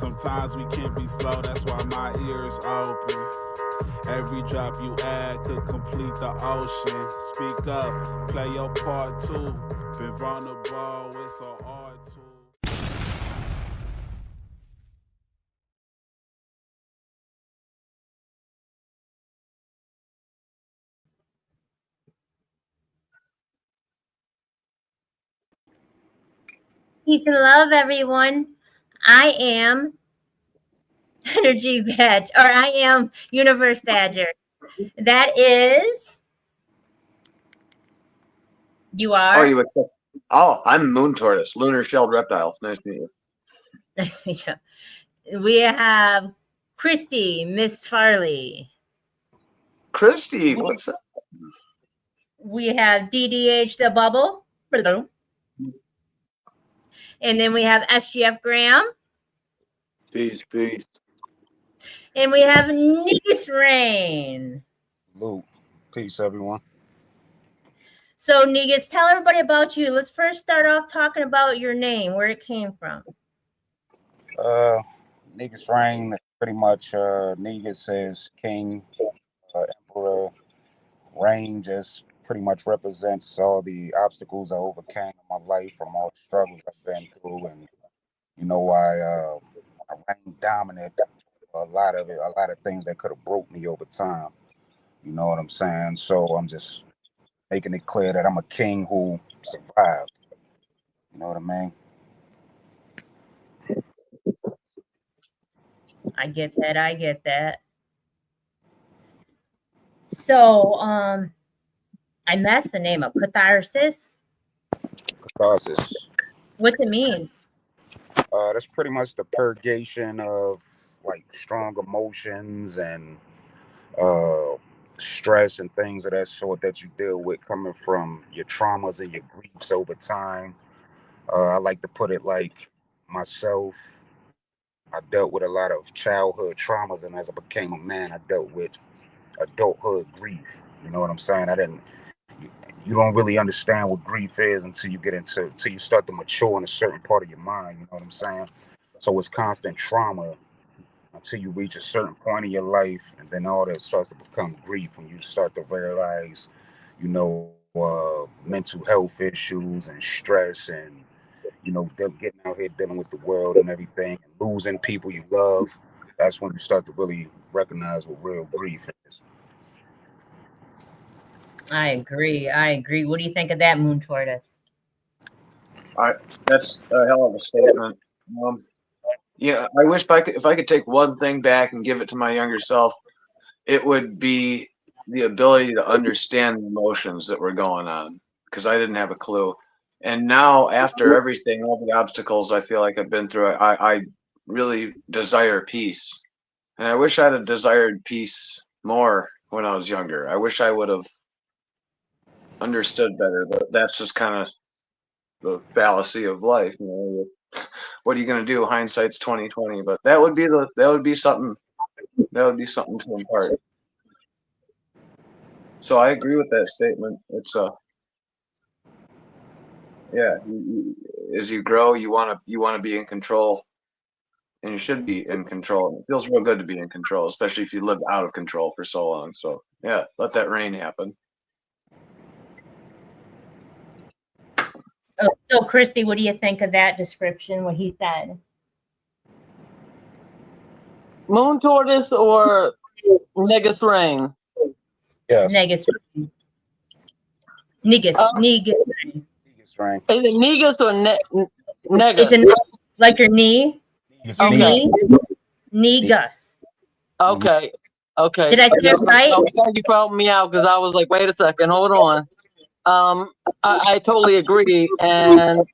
Sometimes we can't be slow, that's why my ears open. Every drop you add could complete the ocean. Speak up, play your part too. Been vulnerable, it's so hard to. Peace and love, everyone. I am Energy Badger, or I am Universe Badger. That is, you Oh, are. you would. Oh, I'm Moon Tortoise, lunar shelled reptile. Nice to meet you. Nice to meet you. We have Christy, Miss Farley. Christy, what's up? We have DDH the Bubble. Hello. And then we have SGF Graham. Peace, peace. And we have Nick's Rain. Luke. Peace, everyone. So, Negus, tell everybody about you. Let's first start off talking about your name, where it came from. Negus Rain, pretty much, Negus is king, emperor. Rain just pretty much represents all the obstacles I overcame in my life from all the struggles I've been through. And, you know, I reigned dominant a lot of things that could have broke me over time. You know what I'm saying? So I'm just making it clear that I'm a king who survived. You know what I mean? I get that. I get that. So, I messed the name up. Catharsis. Catharsis. What's it mean? That's pretty much the purgation of like strong emotions and stress and things of that sort that you deal with coming from your traumas and your griefs over time. I like to put it like myself. I dealt with a lot of childhood traumas, and as I became a man, I dealt with adulthood grief. You know what I'm saying? You don't really understand what grief is until you start to mature in a certain part of your mind. You know what I'm saying? So it's constant trauma until you reach a certain point in your life, and then all that starts to become grief when you start to realize, mental health issues and stress, and them getting out here dealing with the world and everything, and losing people you love. That's when you start to really recognize what real grief is. I agree. I agree. What do you think of that, Moon Tortoise? All right, that's a hell of a statement. Yeah, I wish if I could take one thing back and give it to my younger self, it would be the ability to understand the emotions that were going on, because I didn't have a clue. And now, after everything, all the obstacles I feel like I've been through, I really desire peace. And I wish I'd have desired peace more when I was younger. I wish I would have understood better, but that's just kind of the fallacy of life. What are you going to do? Hindsight's 2020, but that would be something to impart. So I agree with that statement. It's yeah. As you grow, you want to be in control, and you should be in control. It feels real good to be in control, especially if you lived out of control for so long. So yeah, let that rain happen. So, Christy, what do you think of that description? What he said? Moon Tortoise or Negus Rain? Yes. Negus. Negus. Negus. Negus Rain. Is it Negus or Negus? Is it like your knee? Negus. Your Okay. knee? Negus. Okay. Okay. Did I say it right? Thank you for helping me out, because I was like, wait a second, hold on. I totally agree. And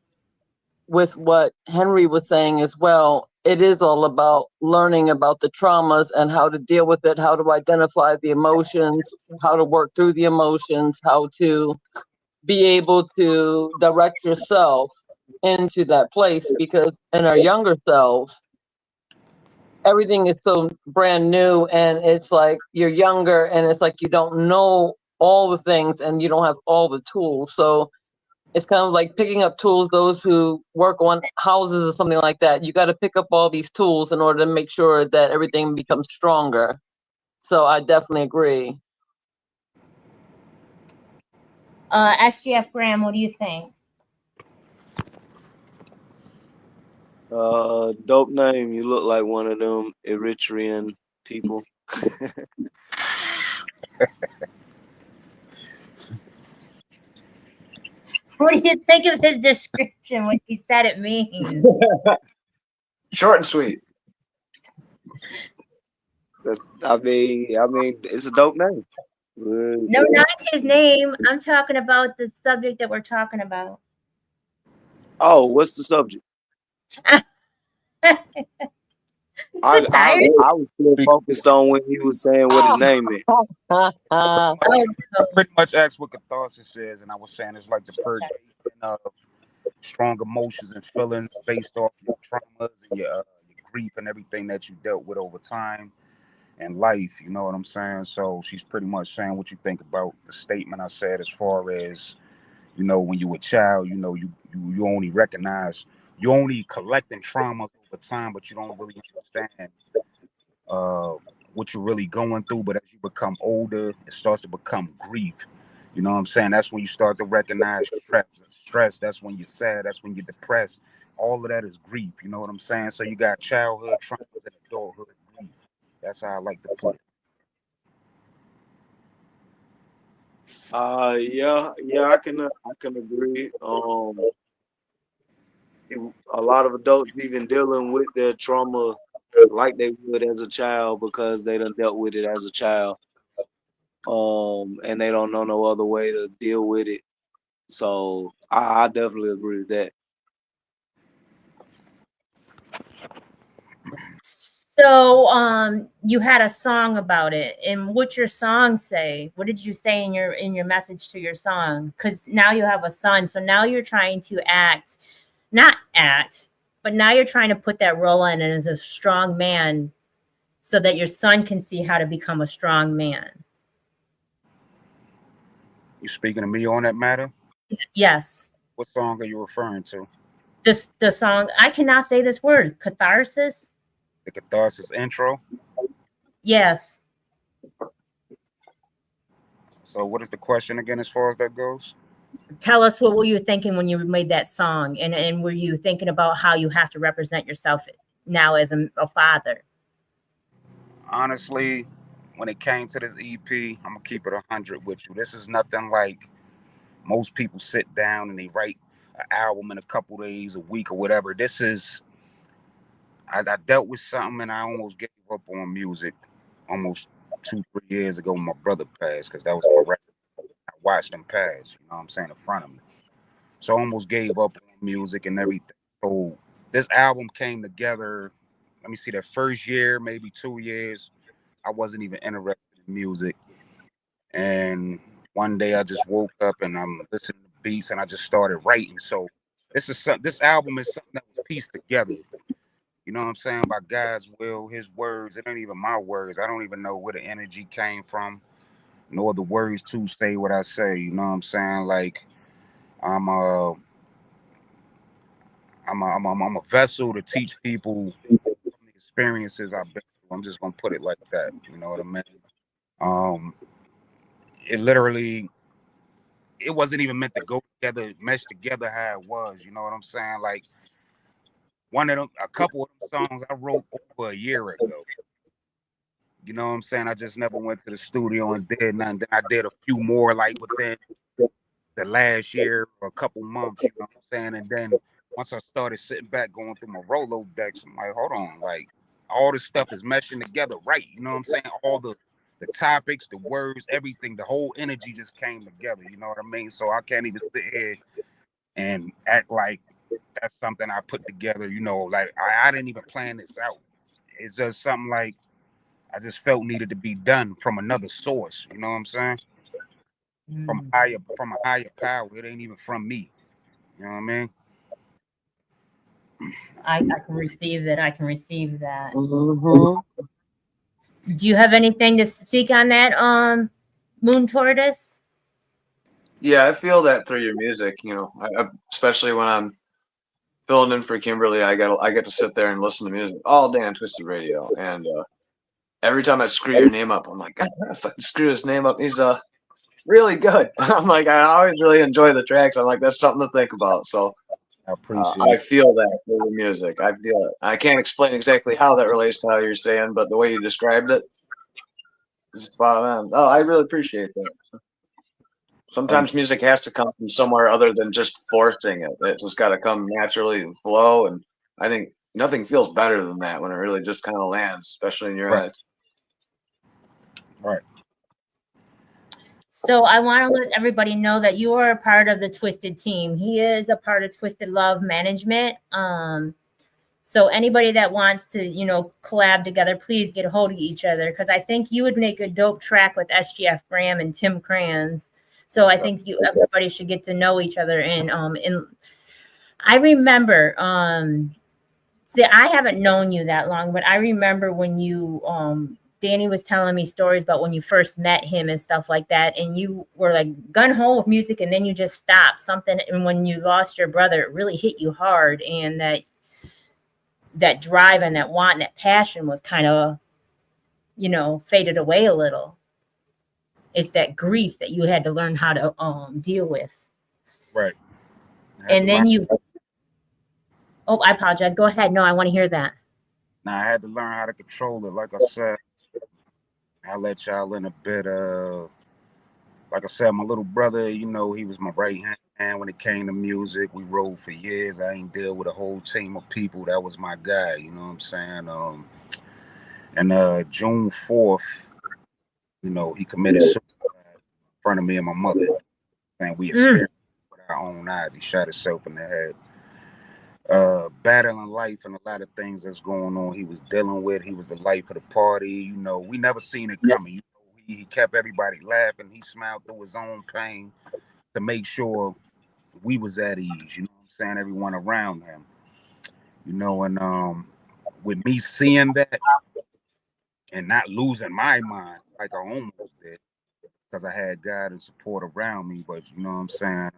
with what Henry was saying as well, it is all about learning about the traumas and how to deal with it, how to identify the emotions, how to work through the emotions, how to be able to direct yourself into that place. Because in our younger selves, everything is so brand new, and it's like you're younger, and it's like you don't know all the things and you don't have all the tools. So It's kind of like picking up tools. Those who work on houses or something like that, you got to pick up all these tools in order to make sure that everything becomes stronger. So I definitely agree. SGF Graham, what do you think? Dope name. You look like one of them Eritrean people. What do you think of his description? What he said it means? Short and sweet. I mean, it's a dope name. No, not his name. I'm talking about the subject that we're talking about. Oh, what's the subject? I was still focused on when he was saying what his name is. Pretty much asked what catharsis is, and I was saying it's like the purgation of strong emotions and feelings based off your traumas and your grief and everything that you dealt with over time and life. You know what I'm saying? So she's pretty much saying what you think about the statement I said, as far as, you know, when you were a child, you know, you only recognize, you only collecting trauma over time, but you don't really understand uh, what you're really going through. But as you become older, it starts to become grief. You know what I'm saying? That's when you start to recognize stress. That's when you're sad. That's when you're depressed. All of that is grief. You know what I'm saying? So you got childhood traumas and adulthood grief. That's how I like to put it. Yeah, I can agree. A lot of adults even dealing with their trauma like they would as a child because they done dealt with it as a child. And they don't know no other way to deal with it. So I definitely agree with that. So, you had a song about it, and what's your song say? What did you say in your message to your song? Because now you have a son, so now you're trying to not act, but now you're trying to put that role in as a strong man, so that your son can see how to become a strong man. You speaking to me on that matter? Yes, What song are you referring to? the song. I cannot say this word. Catharsis. The catharsis intro. Yes. So what is the question again as far as that goes? Tell us what were you thinking when you made that song, and were you thinking about how you have to represent yourself now as a father? Honestly, when it came to this EP, I'm gonna keep it 100 with you. This is nothing like most people sit down and they write an album in a couple days, a week, or whatever. This is, I dealt with something and I almost gave up on music almost 2, 3 years ago when my brother passed, because that was my record. I watched him pass, you know what I'm saying, in front of me. So I almost gave up on music and everything. So this album came together, let me see, that first year, maybe 2 years, I wasn't even interested in music. And one day I just woke up and I'm listening to beats and I just started writing. So this album is something that was pieced together. You know what I'm saying? By God's will, his words. It ain't even my words. I don't even know where the energy came from, nor the words to say what I say. You know what I'm saying? Like I'm a I'm a vessel to teach people from the experiences I've been through. I'm just gonna put it like that. You know what I mean? Um, it literally, it wasn't even meant to go together, mesh together how it was. You know what I'm saying? Like a couple of them songs I wrote over a year ago. You know what I'm saying? I just never went to the studio and did nothing. Then I did a few more like within the last year or a couple months. You know what I'm saying? And then once I started sitting back going through my Rolodex, I'm like, hold on, like all this stuff is meshing together, right? You know what I'm saying? All the topics, the words, everything, the whole energy just came together. You know what I mean? So I can't even sit here and act like that's something I put together. You know, like I didn't even plan this out. It's just something like I just felt needed to be done from another source. You know what I'm saying? From a higher power. It ain't even from me. You know what I mean? I can receive that. I can receive that. Mm-hmm. Do you have anything to speak on that, Moon Tortoise? Yeah, I feel that through your music. Especially when I'm filling in for Kimberly, I get to sit there and listen to music all day on Twisted Radio, and every time I screw your name up, I'm like, God, if I can screw his name up, he's really good. I'm like, I always really enjoy the tracks. I'm like, that's something to think about. So I appreciate I it. feel that through the music. I feel it. I can't explain exactly how that relates to how you're saying, but the way you described it is spot on. Oh, I really appreciate that. Thank Sometimes you. music has to come from somewhere other than just forcing it. It's just got to come naturally and flow. And I think nothing feels better than that when it really just kind of lands, especially in your Right, head. right, So I want to let everybody know that you are a part of the Twisted team. He is a part of Twisted Love Management. So anybody that wants to, collab together, please get a hold of each other, because I think you would make a dope track with SGF Graham and Tim Kranz. So I think everybody should get to know each other. And I remember, see, I haven't known you that long, but I remember when Danny was telling me stories about when you first met him and stuff like that, and you were like gun ho with music, and then you just stopped something. And when you lost your brother, it really hit you hard, and that drive and that want and that passion was kind of, faded away a little. It's that grief that you had to learn how to deal with. right. I had to And learn. then oh, I apologize. Go ahead. No, I want to hear that. Now I had to learn how to control it. Like I said, I let y'all in a bit. Like I said, my little brother, he was my right hand man when it came to music. We rode for years. I ain't deal with a whole team of people. That was my guy. You know what I'm saying? And June 4th, he committed suicide in front of me and my mother. And we Mm. experienced it with our own eyes. He shot himself in the head. Battling life and a lot of things that's going on. He was dealing with. He was the life of the party. We never seen it coming. He kept everybody laughing. He smiled through his own pain to make sure we was at ease. You know what I'm saying? Everyone around him. And with me seeing that and not losing my mind like I almost did, because I had God and support around me. But you know what I'm saying?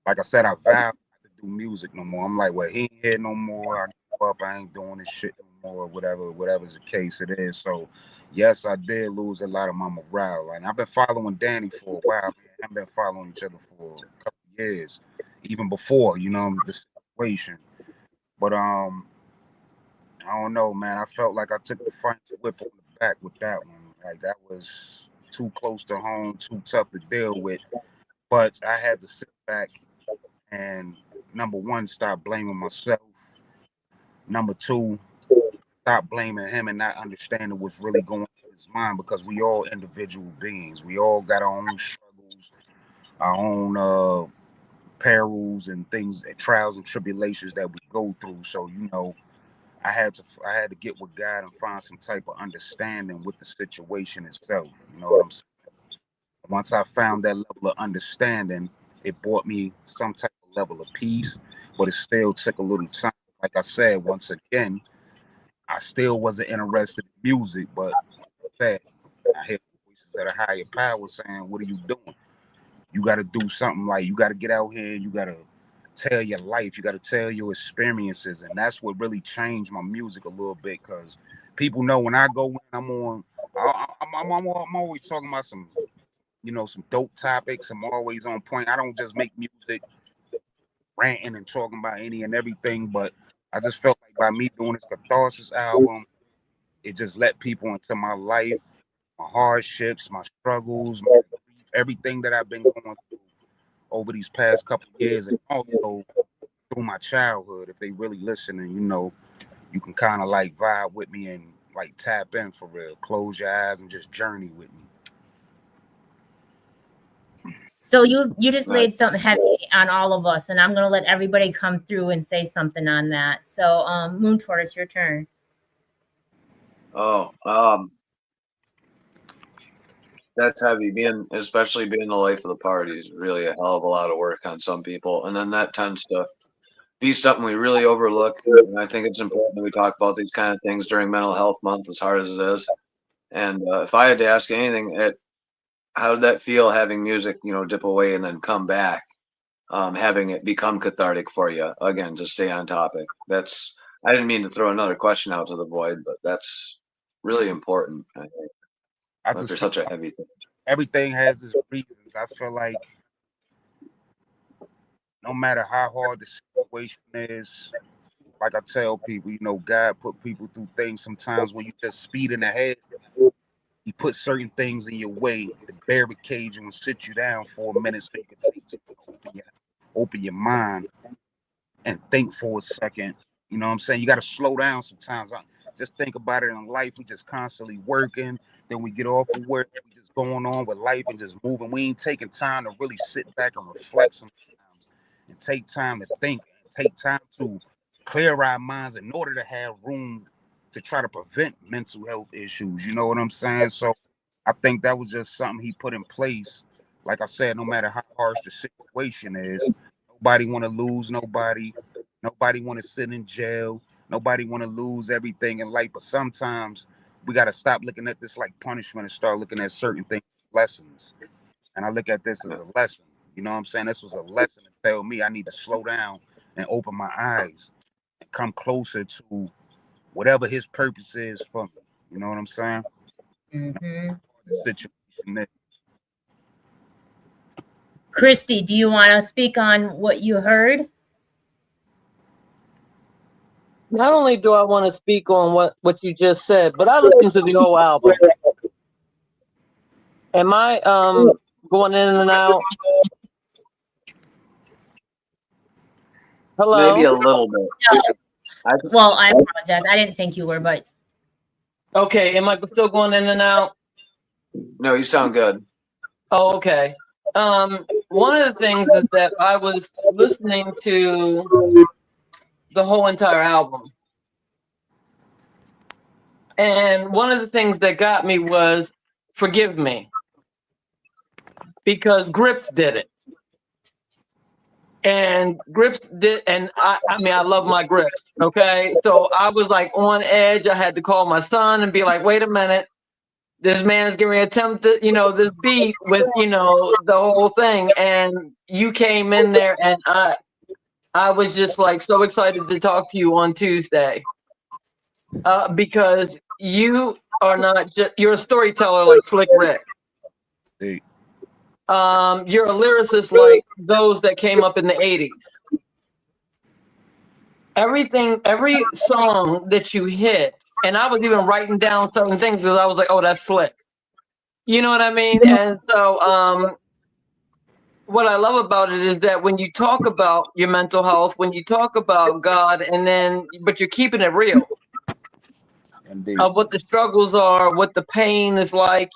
Like I said, I vowed not to do music no more. I'm like, well, he ain't here no more. I give up. I ain't doing this shit no more. Whatever's the case it is. So, yes, I did lose a lot of my morale. And I've been following Danny for a while. Man. I've been following each other for a couple of years, even before the situation. But I don't know, man. I felt like I took the final whip on the back with that one. Like that was too close to home, too tough to deal with. But I had to sit back and number one, stop blaming myself. Number two, stop blaming him and not understanding what's really going on in his mind, because we all individual beings. We all got our own struggles, our own perils and things, trials and tribulations that we go through. So I had to get with God and find some type of understanding with the situation itself. You know what I'm saying? Once I found that level of understanding, it brought me some type of level of peace, but it still took a little time. Like I said, once again, I still wasn't interested in music, but like I hear voices of a higher power saying, "What are you doing? You got to do something. Like you got to get out here. You got to tell your life. You got to tell your experiences." And that's what really changed my music a little bit, because people know when I go in, I'm on. I'm always talking about some dope topics. I'm always on point. I don't just make music ranting and talking about any and everything, but I just felt like by me doing this catharsis album, it just let people into my life, my hardships, my struggles, everything that I've been going through over these past couple of years, and also through my childhood. If they really listening, you can kind of like vibe with me and like tap in for real. Close your eyes and just journey with me. So you just Nice. laid something heavy on all of us, and I'm gonna let everybody come through and say something on that. So Moon Tortoise, your turn. Oh, that's heavy. Especially being the life of the party is really a hell of a lot of work on some people, and then that tends to be something we really overlook. And I think it's important that we talk about these kind of things during Mental Health Month, as hard as it is. And if I had to ask anything, how did that feel having music, dip away and then come back, having it become cathartic for you again to stay on topic? I didn't mean to throw another question out to the void, but that's really important, I think, I just for feel such a heavy thing. everything has its reasons. I feel like no matter how hard the situation is, like I tell people, God put people through things sometimes when you just speeding ahead. He put certain things in your way to barricade you and sit you down for a minute so you can take time to open your mind and think for a second. You know what I'm saying? You got to slow down sometimes. Just think about it in life. We just constantly working. Then we get off of work. We just going on with life and just moving. We ain't taking time to really sit back and reflect sometimes and take time to think and take time to clear our minds in order to have room to try to prevent mental health issues. You know what I'm saying? So I think that was just something he put in place. Like I said, no matter how harsh the situation is, nobody want to lose nobody. Nobody want to sit in jail. Nobody want to lose everything in life. But sometimes we got to stop looking at this like punishment and start looking at certain things as lessons. And I look at this as a lesson. You know what I'm saying? This was a lesson to tell me I need to slow down and open my eyes and come closer to whatever his purpose is for me. You know what I'm saying? Mm-hmm. The situation is. Christy, do you want to speak on what you heard? Not only do I want to speak on what you just said, but I listened to the whole album. Am I going in and out? Hello? Maybe a little bit. Well, I apologize. I didn't think you were, but Okay, am I still going in and out? No, you sound good. Oh, okay. One of the things is that I was listening to the whole entire album. And one of the things that got me was Forgive Me. Because Grips did it. And Grips did, and I mean, I love my Grips. Okay. So I was like on edge. I had to call my son and be like, wait a minute. This man is giving me attempt to, this beat with, the whole thing. And you came in there and I was just like so excited to talk to you on Tuesday. Because you are not just, you're a storyteller like Slick Rick. Hey. You're a lyricist like those that came up in the 80s. Every song that you hit, and I was even writing down certain things because I was like, oh, that's Slick. You know what I mean? And so what I love about it is that when you talk about your mental health, when you talk about God, but you're keeping it real. Indeed. Of what the struggles are, what the pain is like,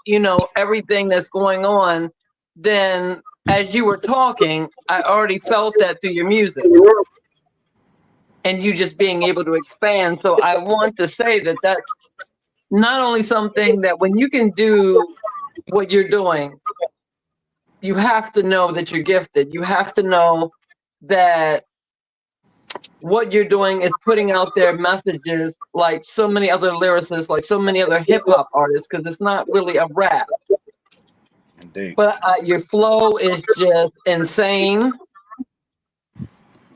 everything that's going on, then as you were talking, I already felt that through your music and you just being able to expand. So I want to say that that's not only something that when you can do what you're doing, you have to know that you're gifted. You have to know that what you're doing is putting out there messages like so many other lyricists, like so many other hip hop artists, because it's not really a rap. Indeed. But your flow is just insane.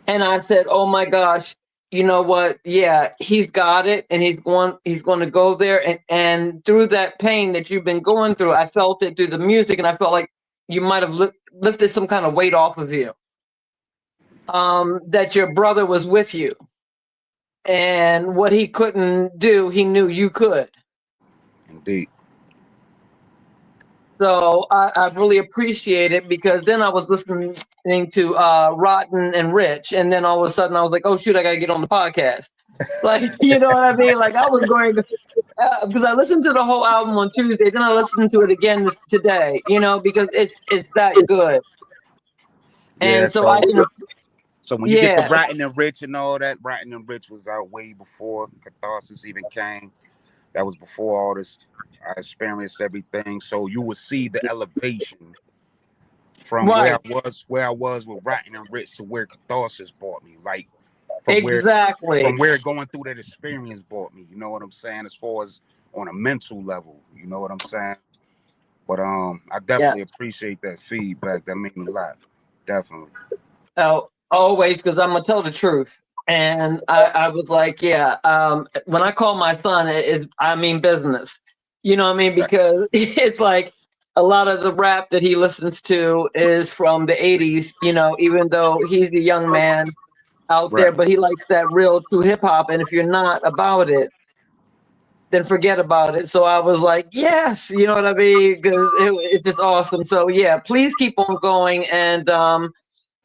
And I said, oh my gosh, you know what? Yeah, he's got it, and he's going to go there. And through that pain that you've been going through, I felt it through the music, and I felt like you might have lifted some kind of weight off of you. That your brother was with you. And what he couldn't do, he knew you could. Indeed. So I really appreciate it, because then I was listening to Rotten and Rich, and then all of a sudden I was like, oh shoot, I gotta get on the podcast. Like, you know what I mean? Like I was going because I listened to the whole album on Tuesday, then I listened to it again today, because it's that good. Yeah, And so I can. So when you get the Rotten and Rich and all that, Rotten and Rich was out way before Catharsis even came. That was before all this. I experienced everything. So you will see the elevation from where I was with Rotten and Rich to where Catharsis brought me. Like from where going through that experience brought me. You know what I'm saying? As far as on a mental level, you know what I'm saying? But I definitely appreciate that feedback. That made me laugh. Definitely. Oh, always, because I'm gonna tell the truth. And I was like, yeah. When I call my son, I mean business. You know what I mean? Because it's like a lot of the rap that he listens to is from the '80s. You know, even though he's a young man out there, Right. but he likes that real true hip hop. And if you're not about it, then forget about it. So I was like, yes, you know what I mean? Because it's just awesome. So yeah, please keep on going. And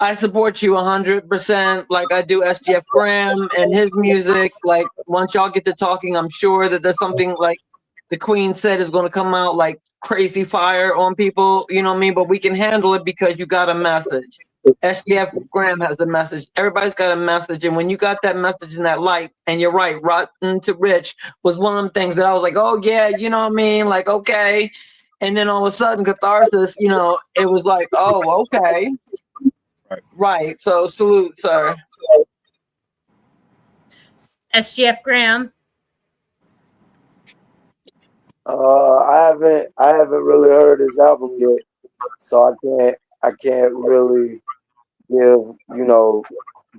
I support you 100%. Like I do SGF Graham and his music. Like once y'all get to talking, I'm sure that there's something like the Queen said is going to come out like crazy fire on people. You know what I mean? But we can handle it because you got a message. SGF Graham has a message. Everybody's got a message. And when you got that message in that light, and you're right, Rotten to Rich was one of them things that I was like, oh yeah, you know what I mean? Like, okay. And then all of a sudden, Catharsis, you know, it was like, oh, okay. Right. So salute, sir. SGF Graham. I haven't really heard his album yet, so I can't really give, you know,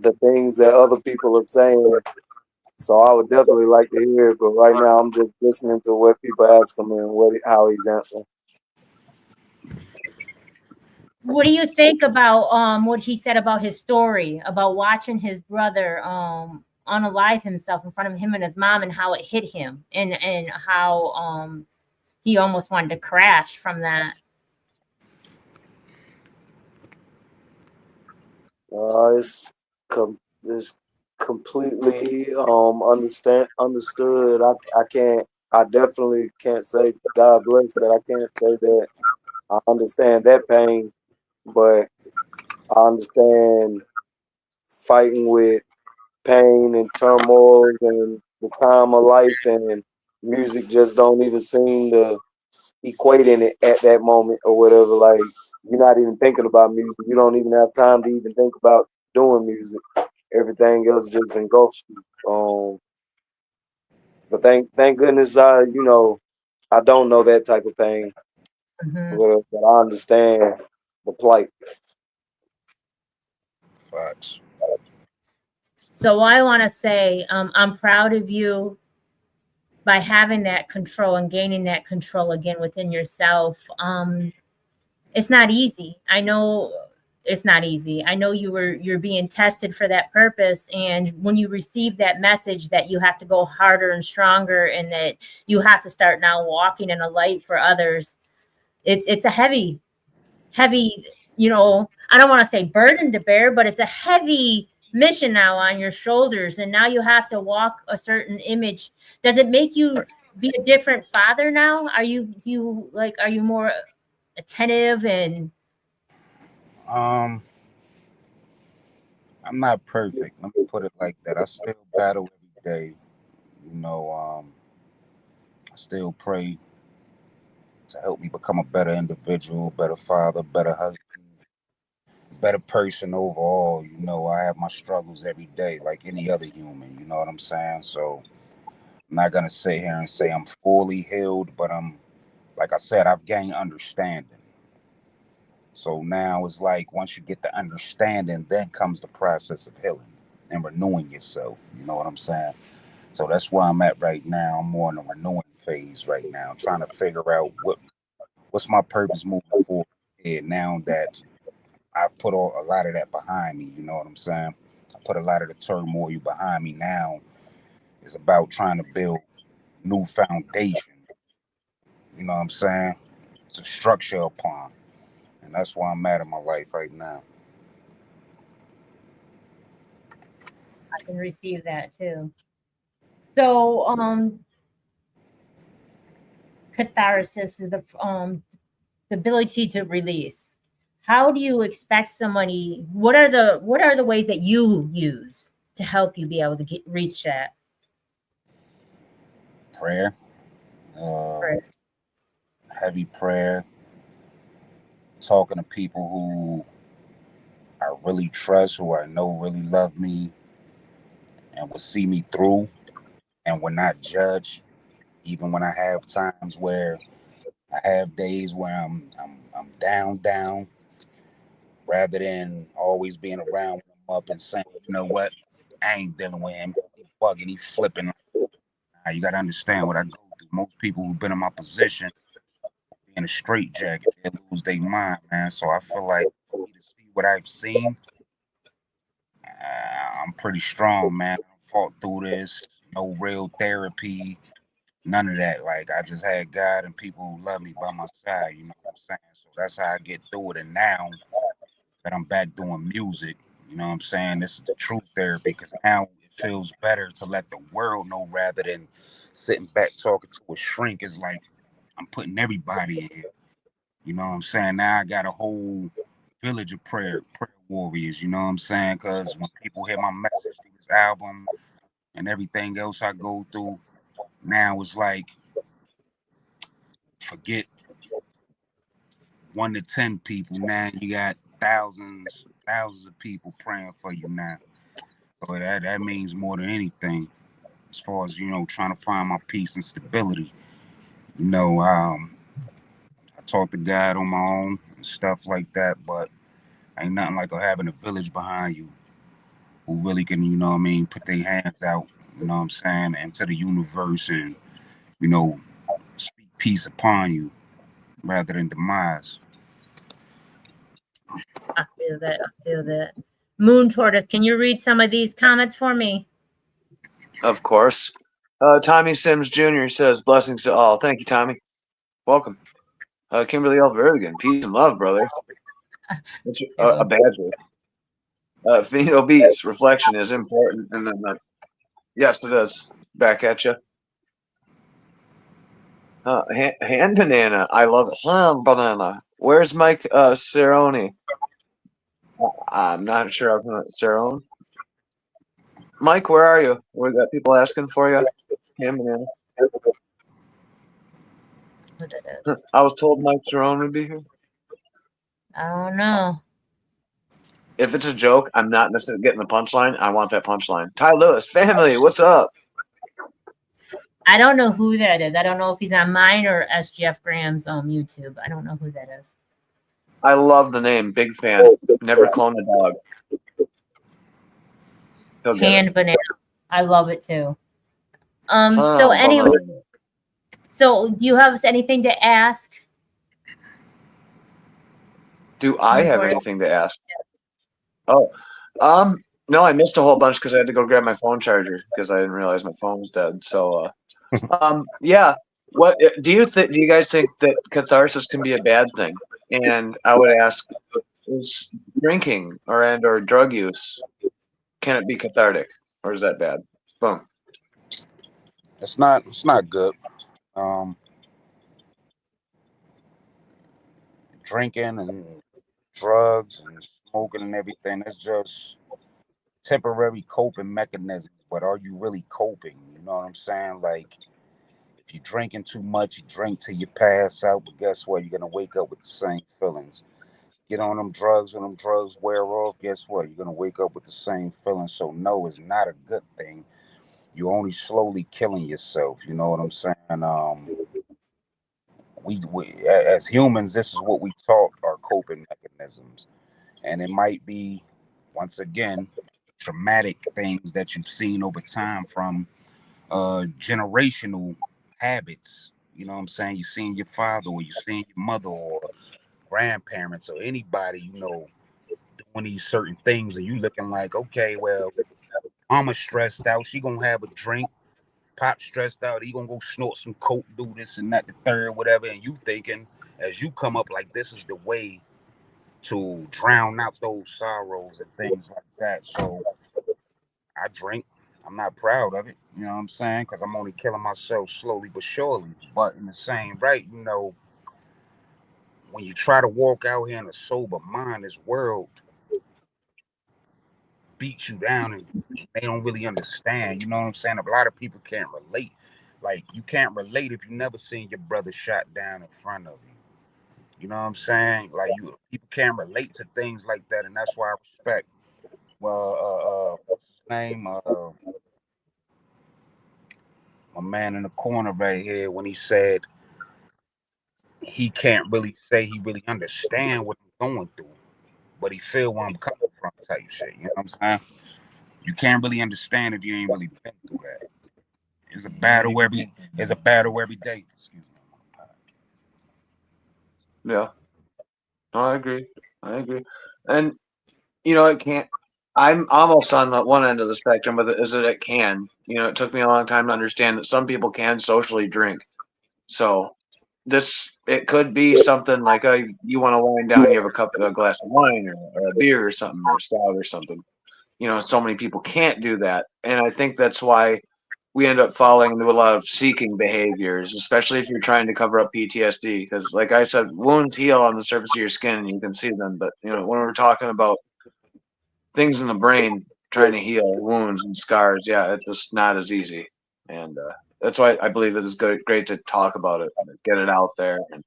the things that other people are saying. So I would definitely like to hear it, but right now I'm just listening to what people ask him and how he's answering. What do you think about what he said about his story, about watching his brother unalive himself in front of him and his mom, and how it hit him, and how he almost wanted to crash from that? It's completely understood. I definitely can't say God bless that. I can't say that I understand that pain, but I understand fighting with pain and turmoil and the time of life, and music just don't even seem to equate in it at that moment or whatever. Like you're not even thinking about music. You don't even have time to even think about doing music. Everything else just engulfs you. But thank goodness you know, I don't know that type of pain, but I understand the plight. Facts. So I want to say I'm proud of you by having that control and gaining that control again within yourself. It's not easy. I know it's not easy. I know you're being tested for that purpose, and when you receive that message that you have to go harder and stronger, and that you have to start now walking in a light for others, it's a heavy, you know, I don't want to say burden to bear, but it's a heavy mission now on your shoulders, and now you have to walk a certain image. Does it make you be a different father now? Are you more attentive? And I'm not perfect. Let me put it like that. I still battle every day. You know, I still pray to help me become a better individual, better father, better husband, better person overall. You know, I have my struggles every day like any other human. You know what I'm saying? So I'm not gonna sit here and say I'm fully healed, but I'm, like I said, I've gained understanding. So now it's like once you get the understanding, then comes the process of healing and renewing yourself. You know what I'm saying? So that's where I'm at right now. I'm more in a renewing phase right now, trying to figure out what's my purpose moving forward here now that I've put a lot of that behind me. You know what I'm saying? I put a lot of the turmoil behind me now. It's about trying to build new foundation. You know what I'm saying? To structure upon. And that's where I'm at in my life right now. I can receive that too. So catharsis is the ability to release. How do you expect somebody, what are the ways that you use to help you be able to reach that? Prayer, uh, Prayer. heavy prayer, talking to people who I really trust, who I know really love me and will see me through and will not judge, even when I have times where I have days where I'm down, rather than always being around when I'm up and saying, you know what, I ain't dealing with him. He bugging, he flipping. Now, you got to understand what I go through. Most people who've been in my position in a straitjacket, they lose their mind, man. So I feel like for me to see what I've seen, I'm pretty strong, man. I fought through this. No real therapy, none of that. Like I just had God and people who love me by my side. You know what I'm saying? So that's how I get through it. And now that I'm back doing music, you know what I'm saying? This is the true therapy because now it feels better to let the world know rather than sitting back talking to a shrink. It's like I'm putting everybody in here. You know what I'm saying? Now I got a whole village of prayer warriors. You know what I'm saying? Because when people hear my message through this album and everything else I go through, now it's like forget 1 to 10 people. Now you got thousands of people praying for you now. So that means more than anything as far as trying to find my peace and stability. You know, I talk to God on my own and stuff like that, but ain't nothing like having a village behind you who really can, put their hands out, into the universe and, you know, speak peace upon you rather than demise. I feel that. I feel that. Moon Tortoise, can you read some of these comments for me? Of course. Tommy Sims Jr. says, blessings to all. Thank you, Tommy. Welcome. Kimberly Elverdigan, peace and love, brother. It's a badger. Pheno Beats, reflection is important. And then, yes, it is. Back at you. Hand banana. I love it. Hand banana. Where's Mike Cerrone? I'm not sure. Cerrone? Mike, where are you? We got people asking for you. Hand banana. What that is? I was told Mike Cerrone would be here. I don't know. If it's a joke, I'm not necessarily getting the punchline. I want that punchline. Ty Lewis, family, what's up? I don't know who that is. I don't know if he's on mine or SGF Graham's YouTube. I don't know who that is. I love the name. Big fan. Never clone a dog. Hand banana. I love it too. Oh, so anyway, banana. so do you have anything to ask? Do I have anything to ask? Oh, no, I missed a whole bunch because I had to go grab my phone charger because I didn't realize my phone was dead. So, yeah. What do you think? Do you guys think that catharsis can be a bad thing? And I would ask, is drinking or drug use, can it be cathartic, or is that bad? Boom. It's not good. Drinking and drugs and smoking and everything, that's just temporary coping mechanisms. But are you really coping? You know what I'm saying? Like if you're drinking too much, you drink till you pass out, but guess what? You're gonna wake up with the same feelings. Get on them drugs, when them drugs wear off, guess what? You're gonna wake up with the same feelings. So no, it's not a good thing. You're only slowly killing yourself. You know what I'm saying? We as humans, this is what we taught our coping mechanisms, and it might be once again traumatic things that you've seen over time from generational habits. You know what I'm saying? You're seeing your father or you're seeing your mother or grandparents or anybody, doing these certain things, and you looking like, okay, well, mama stressed out, she gonna have a drink. Pop stressed out, he gonna go snort some coke, do this and that, the third, whatever, and you thinking as you come up like this is the way to drown out those sorrows and things like that. So I drink. I'm not proud of it, you know what I'm saying? Because I'm only killing myself slowly but surely. But in the same right, when you try to walk out here in a sober mind, this world beats you down and they don't really understand. You know what I'm saying? A lot of people can't relate. Like you can't relate if you never seen your brother shot down in front of you. You know what I'm saying? Like people can't relate to things like that, and that's why I respect. Well, what's his name? My man in the corner right here when he said he can't really say he really understand what I'm going through, but he feel where I'm coming from type shit. You know what I'm saying? You can't really understand if you ain't really been through that. It's a battle every day. Excuse me. Yeah, no, I agree. And it can't. I'm almost on the one end of the spectrum, but is that it can. It took me a long time to understand that some people can socially drink. So it could be something like, oh, you want to wind down, you have a glass of wine or a beer or something or a stout or something. So many people can't do that, and I think that's why we end up falling into a lot of seeking behaviors, especially if you're trying to cover up PTSD. Because, like I said, wounds heal on the surface of your skin and you can see them. But when we're talking about things in the brain trying to heal wounds and scars, yeah, it's just not as easy. And that's why I believe it is great to talk about it, get it out there, and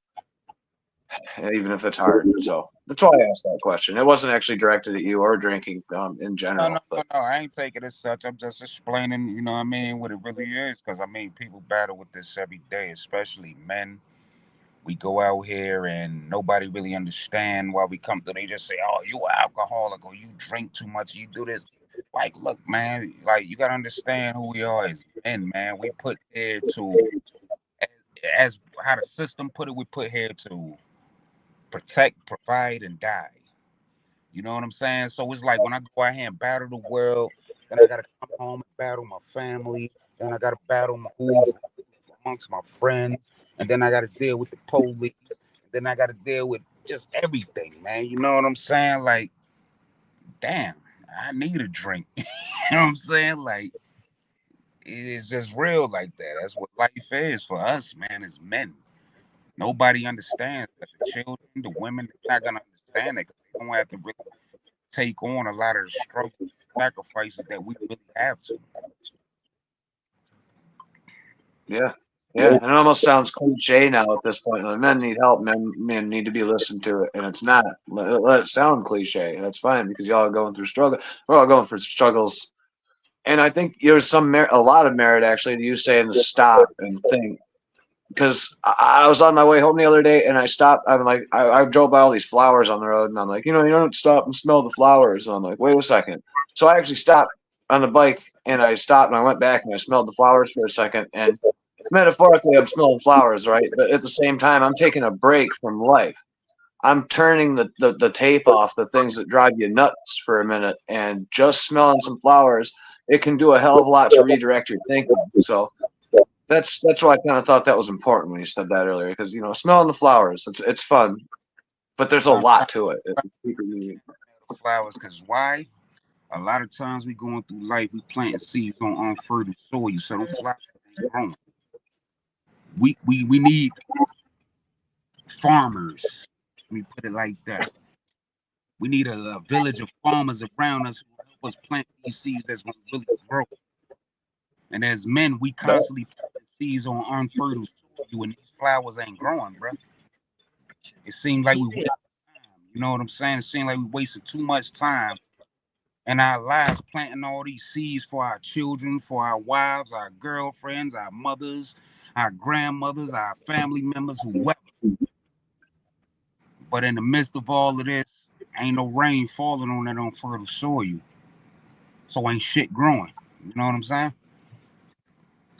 even if it's hard. So that's why I asked that question. It wasn't actually directed at you or drinking in general. No, I ain't taking it as such. I'm just explaining, you know what I mean, what it really is. Because, I mean, people battle with this every day, especially men. We go out here and nobody really understand why we come through. They just say, oh, you an alcoholic or you drink too much, you do this. Like, look, man, like, you got to understand who we are as men, man. We put here to, as how the system put it, we put here to protect, provide, and die. You know what I'm saying? So it's like when I go out here and battle the world, then I gotta come home and battle my family, then I gotta battle my who's amongst my friends, and then I gotta deal with the police, then I gotta deal with just everything, man. You know what I'm saying? Like, damn, I need a drink. You know what I'm saying? Like, it's just real like that. That's what life is for us, man, as men. Nobody understands that. The children, the women, they're not gonna understand it because they don't have to really take on a lot of the struggle sacrifices that we really have to. Yeah. Yeah, and it almost sounds cliche now at this point. Like, men need help. Men need to be listened to, and it's not. Let it sound cliche. That's fine because y'all are going through struggle. We're all going through struggles, and I think there's a lot of merit actually to you saying to stop and think. Because I was on my way home the other day, and I stopped. I'm like, I drove by all these flowers on the road, and I'm like, you don't stop and smell the flowers. And I'm like, wait a second. So I actually stopped on the bike, and I stopped, and I went back, and I smelled the flowers for a second, and metaphorically, I'm smelling flowers, right? But at the same time, I'm taking a break from life. I'm turning the tape off, the things that drive you nuts for a minute, and just smelling some flowers, it can do a hell of a lot to redirect your thinking. So that's why I kind of thought that was important when you said that earlier, because smelling the flowers, it's fun, but there's a lot to it. Flowers, because why? A lot of times we going through life, we planting seeds on unfertile soil, so them flowers ain't growing. We need farmers. Let me put it like that. We need a village of farmers around us who help us plant these seeds that's going to really grow. And as men, we constantly plant seeds on unfertile soil, and these flowers ain't growing, bro. It seems like we wasting time. You know what I'm saying? It seems like we wasted too much time in our lives planting all these seeds for our children, for our wives, our girlfriends, our mothers, our grandmothers, our family members, whoever. But in the midst of all of this, ain't no rain falling on that unfertile soil. So ain't shit growing. You know what I'm saying?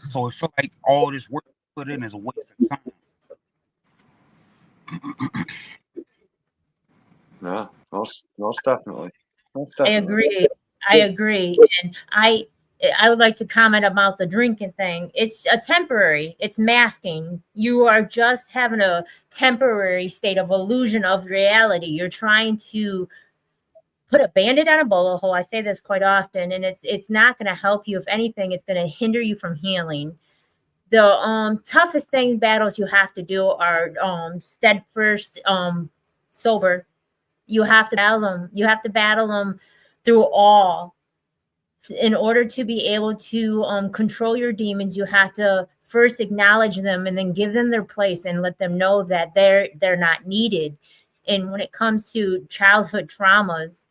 So it feel like all this work put in is a waste of time. Yeah, most definitely. I agree. I agree. And I would like to comment about the drinking thing. It's a temporary, it's masking. You are just having a temporary state of illusion of reality. You're trying to put a band-aid on a bullet hole. I say this quite often, and it's not going to help you. If anything, it's going to hinder you from healing. The toughest battles you have to do are steadfast, sober. You have to battle them. You have to battle them through all. In order to be able to control your demons, you have to first acknowledge them and then give them their place and let them know that they're not needed. And when it comes to childhood traumas,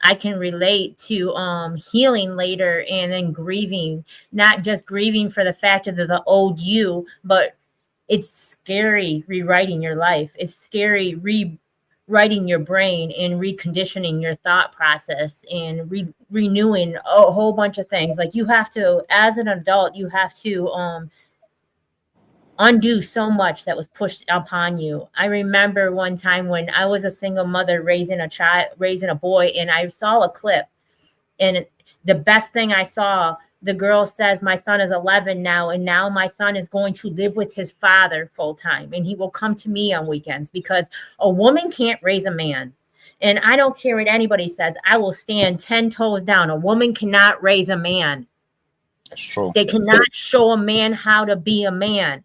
I can relate to healing later and then grieving, not just grieving for the fact of the old you, but it's scary rewriting your life. It's scary rewriting your brain and reconditioning your thought process and renewing a whole bunch of things. Like you have to, as an adult, you have to undo so much that was pushed upon you. I remember one time when I was a single mother raising a boy, and I saw a clip, and the best thing I saw, the girl says, my son is 11 now, and now my son is going to live with his father full time, and he will come to me on weekends because a woman can't raise a man. And I don't care what anybody says. I will stand 10 toes down. A woman cannot raise a man. That's true. They cannot show a man how to be a man.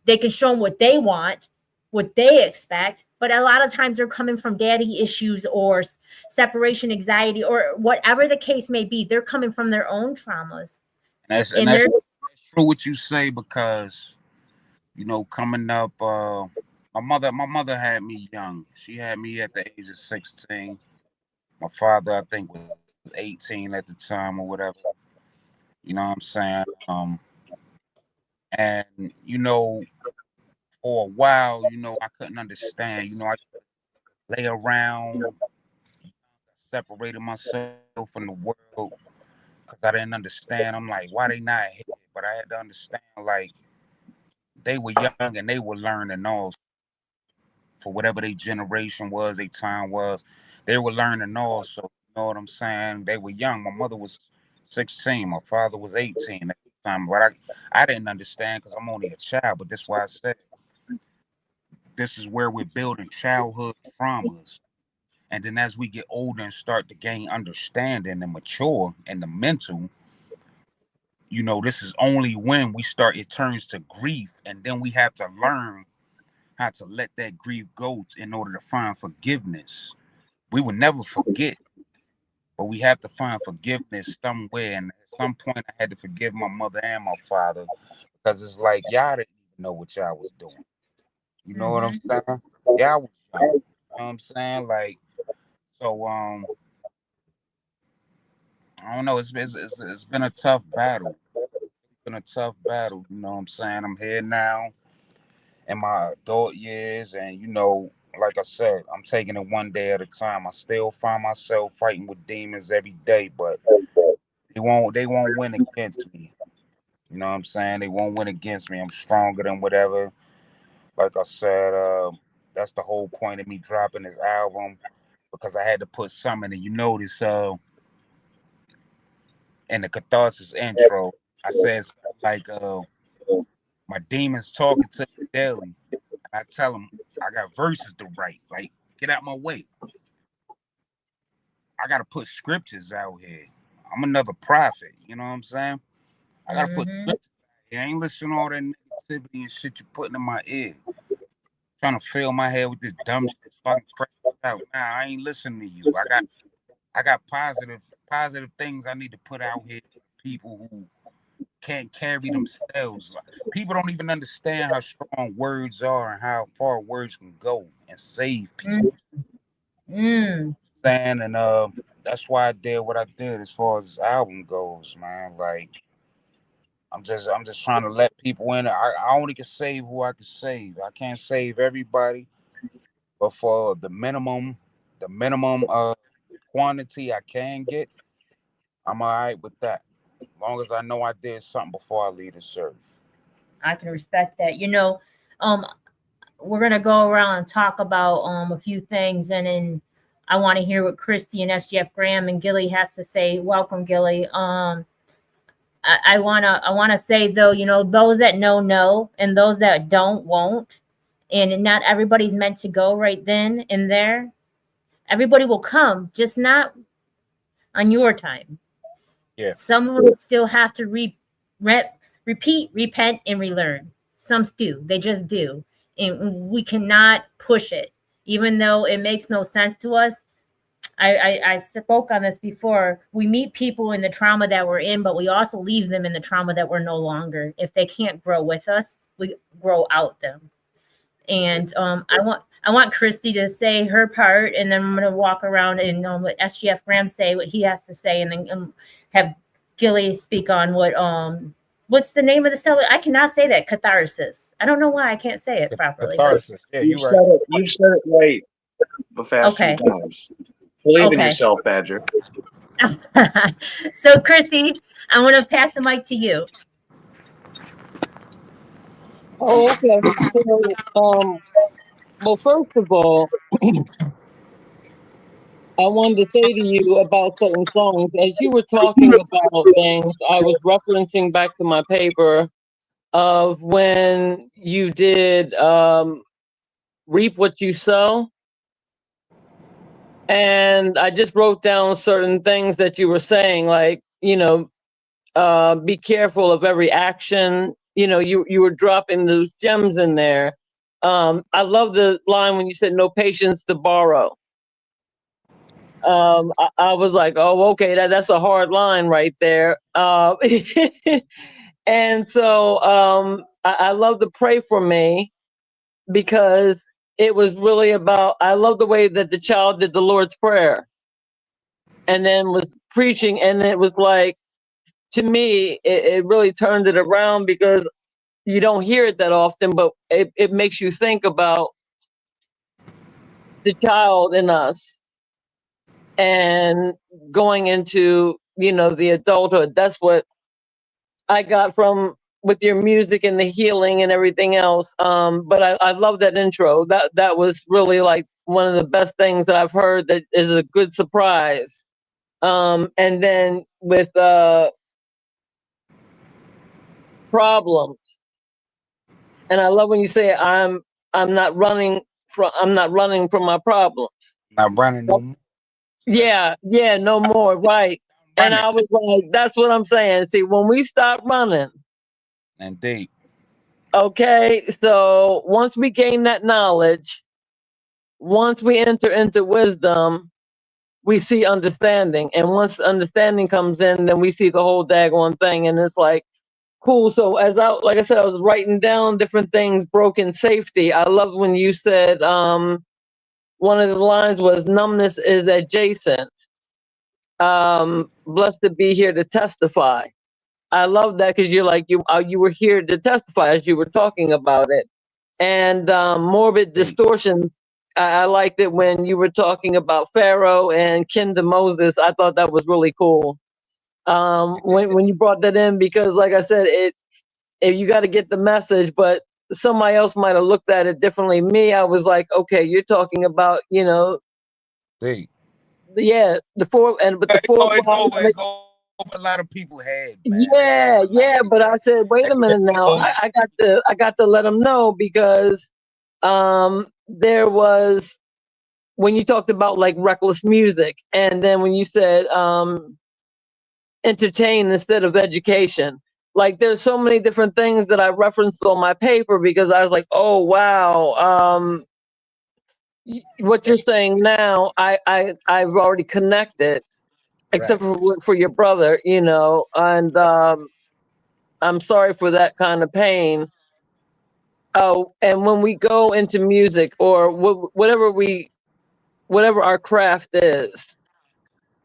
They can show them what they want, what they expect, but a lot of times they're coming from daddy issues or separation anxiety or whatever the case may be. They're coming from their own traumas. And that's true what you say, because coming up, my mother had me young. She had me at the age of 16. My father, I think, was 18 at the time or whatever. You know what I'm saying? And for a while, I couldn't understand. I lay around, separated myself from the world because I didn't understand. I'm like, why they not here? But I had to understand, like, they were young and they were learning all for whatever their generation was, their time was. They were learning also. You know what I'm saying? They were young. My mother was 16. My father was 18 at the time. But I didn't understand because I'm only a child. But that's why I said this is where we're building childhood traumas. And then as we get older and start to gain understanding and mature in the mental, this is only when it turns to grief. And then we have to learn how to let that grief go in order to find forgiveness. We will never forget, but we have to find forgiveness somewhere. And at some point, I had to forgive my mother and my father because it's like y'all didn't even know what y'all was doing. You know what I'm saying? Y'all was young. You know what I'm saying? Like, so I don't know. It's been a tough battle. It's been a tough battle. You know what I'm saying? I'm here now in my adult years, and like I said, I'm taking it one day at a time. I still find myself fighting with demons every day, but they won't win against me. You know what I'm saying? They won't win against me. I'm stronger than whatever. Like I said, that's the whole point of me dropping this album, because I had to put something in. You notice in the catharsis intro, I said something like my demons talking to me daily. I tell them I got verses to write. Like, get out my way. I got to put scriptures out here. I'm another prophet. You know what I'm saying? I got to put scriptures out here. I ain't listening to all that negativity and shit you're putting in my ear. Trying to fill my head with this dumb shit so I can crash out. Nah, I ain't listening to you. I got positive things I need to put out here for people who can't carry themselves. People don't even understand how strong words are and how far words can go and save people. Saying, and that's why I did what I did as far as this album goes, man. Like, I'm just trying to let people in. I only can save who I can save. I can't save everybody, but for the minimum quantity I can get, I'm all right with that. As long as I know I did something before I leave this earth. I can respect that. Um, we're gonna go around and talk about a few things, and then I want to hear what Christy and SGF Graham and Gilly has to say. Welcome, Gilly. I wanna say though, those that know, and those that don't won't, and not everybody's meant to go right then and there. Everybody will come, just not on your time. Yeah. Some of them still have to repeat, repent, and relearn. Some do. They just do. And we cannot push it. Even though it makes no sense to us. I spoke on this before. We meet people in the trauma that we're in, but we also leave them in the trauma that we're no longer. If they can't grow with us, we grow out them. And I want Christy to say her part, and then I'm going to walk around and let SGF Graham say what he has to say, and then have Gilly speak on what What's the name of the stuff? I cannot say that. Catharsis. I don't know why I can't say it properly. But Catharsis. Yeah, you're right. You've said it right the past few okay. times. Believe in Okay. yourself, Badger. So, Chrissy, I want to pass the mic to you. Oh, okay. So, well, first of all, I wanted to say to you about certain songs. As you were talking about things, I was referencing back to my paper of when you did Reap What You Sow. And I just wrote down certain things that you were saying, like, be careful of every action. You were dropping those gems in there. I love the line when you said no patience to borrow. I was like, oh, okay, that's a hard line right there. And so I love to pray for me because it was really about, I love the way that the child did the Lord's Prayer and then was preaching. And it was like, to me, it really turned it around because you don't hear it that often, but it makes you think about the child in us and going into, the adulthood. That's what I got from with your music and the healing and everything else. But I love that intro. That was really like one of the best things that I've heard that is a good surprise. And then with problems. And I love when you say I'm not running from my problems. Not running no more. Yeah, no more, right. And I was like, that's what I'm saying. See, when we stop running, Indeed. okay, so once we gain that knowledge, once we enter into wisdom, we see understanding. And once understanding comes in, then we see the whole daggone thing. And it's like, cool. So like I said, I was writing down different things, broken safety. I love when you said one of the lines was numbness is adjacent. Blessed to be here to testify. I love that because you're like you were here to testify as you were talking about it. And morbid distortion. I liked it when you were talking about Pharaoh and kin to Moses. I thought that was really cool. When you brought that in, because like I said, you got to get the message, but somebody else might have looked at it differently. Me, I was like, okay, you're talking about, See. yeah, the four, but the four. It go over a lot of people's head, man. Yeah, but I said, wait a minute now. I got to let them know because there was when you talked about like reckless music, and then when you said entertain instead of education. Like there's so many different things that I referenced on my paper because I was like, oh wow, what you're saying now, I've already connected, except for your brother, and I'm sorry for that kind of pain. Oh, and when we go into music or whatever our craft is,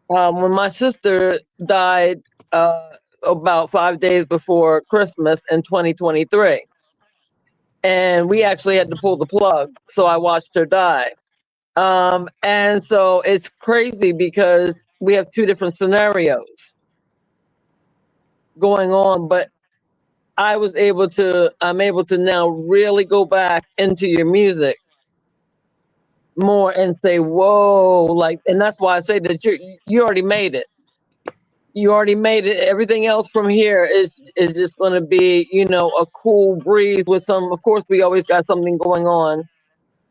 when my sister died about 5 days before Christmas in 2023, and we actually had to pull the plug, so I watched her die. And so it's crazy because we have two different scenarios going on, but I'm able to now really go back into your music more and say, whoa, like, and that's why I say that you already made it. You already made it. Everything else from here is just going to be, a cool breeze with some. Of course, we always got something going on,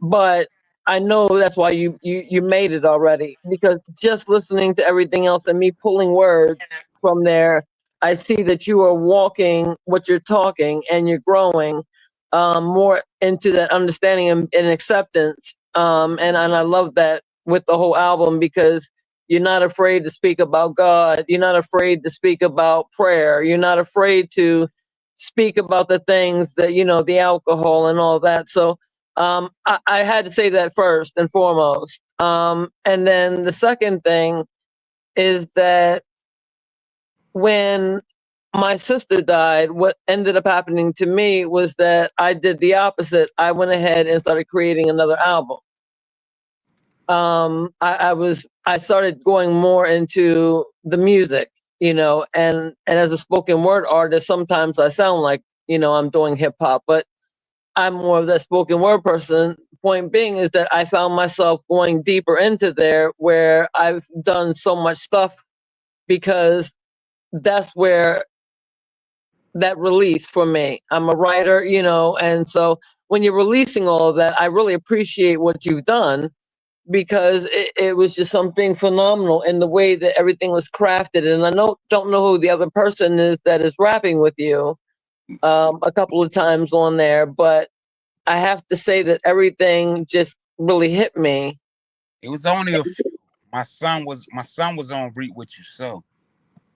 but I know that's why you made it already, because just listening to everything else and me pulling words from there, I see that you are walking what you're talking and you're growing more into that understanding and acceptance. And I love that with the whole album because you're not afraid to speak about God. You're not afraid to speak about prayer. You're not afraid to speak about the things that, the alcohol and all that. So I had to say that first and foremost. And then the second thing is that when my sister died, what ended up happening to me was that I did the opposite. I went ahead and started creating another album. I started going more into the music, and as a spoken word artist, sometimes I sound like, I'm doing hip hop, but I'm more of that spoken word person. Point being is that I found myself going deeper into there where I've done so much stuff because that's where that release for me. I'm a writer, and so when you're releasing all of that, I really appreciate what you've done because it was just something phenomenal in the way that everything was crafted. And I don't know who the other person is that is rapping with you a couple of times on there, but I have to say that everything just really hit me. It was only a few. My son was on Read What You Sow.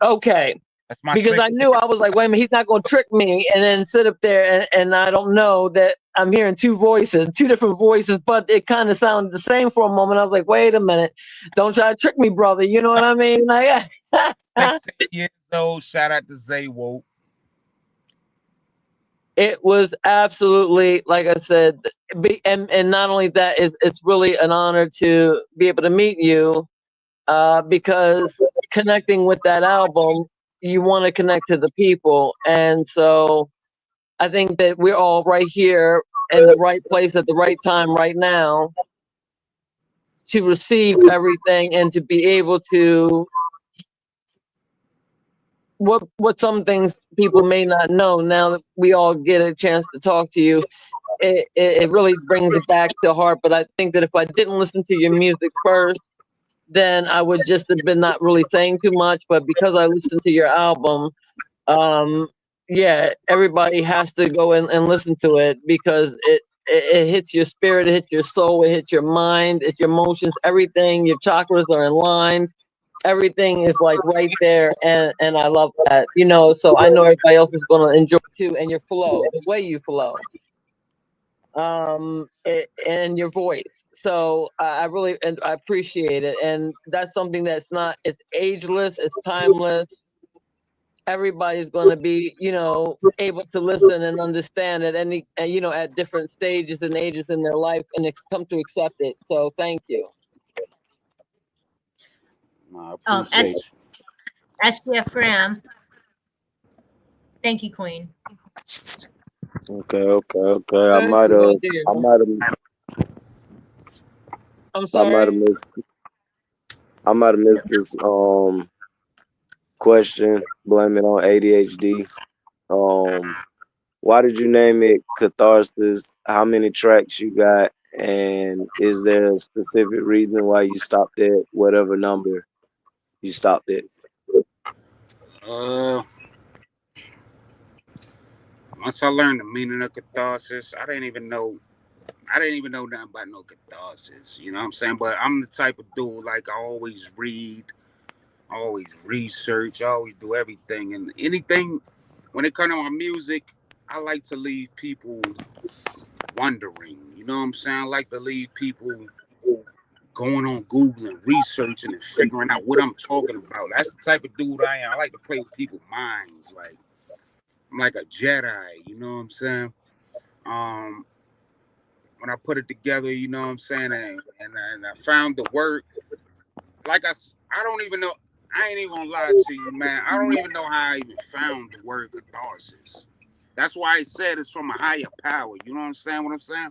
Okay. That's my Because I second. knew I was like, wait a minute, he's not going to trick me and then sit up there and I don't know that I'm hearing two different voices, but it kind of sounded the same for a moment. I was like, wait a minute, don't try to trick me, brother. You know what I mean? Like, 16 years old. Shout out to Zay Woke. it was absolutely, like I said, and not only that, it's really an honor to be able to meet you because connecting with that album, you want to connect to the people. And so I think that we're all right here in the right place at the right time right now to receive everything and to be able to what some things people may not know now that we all get a chance to talk to you. It really brings it back to heart. But I think that if I didn't listen to your music first, then I would just have been not really saying too much. But because I listened to your album, yeah, everybody has to go and listen to it because it hits your spirit, it hits your soul, it hits your mind, it's your emotions, everything. Your chakras are in line. Everything is like right there, and I love that. So I know everybody else is gonna enjoy too, and your flow, the way you flow, and your voice. So I really and I appreciate it, and that's something that's not it's ageless, it's timeless. Everybody's going to be, able to listen and understand at at different stages and ages in their life and come to accept it. So thank you. I appreciate you. SGF Graham. Thank you, Queen. Okay. I Thank might you, have, my dear. I might have, I'm I might have sorry. missed, I might have missed this question. Blame it on ADHD. Why did you name it Catharsis? How many tracks you got? And is there a specific reason why you stopped at whatever number you stopped at? Uh, Once I learned the meaning of catharsis, I didn't even know nothing about no catharsis. You know what I'm saying? But I'm the type of dude like I always read, I always research, I always do everything and anything. When it comes to my music, I like to leave people wondering. You know what I'm saying? I like to leave people going on Google and researching and figuring out what I'm talking about. That's the type of dude I am. I like to play with people's minds. Like I'm like a Jedi. You know what I'm saying? Um, when I put it together, you know what I'm saying, and I found the word. I don't even know. I ain't even gonna lie to you, man. I don't even know how I even found the word catharsis. That's why I said it's from a higher power. You know what I'm saying? What I'm saying?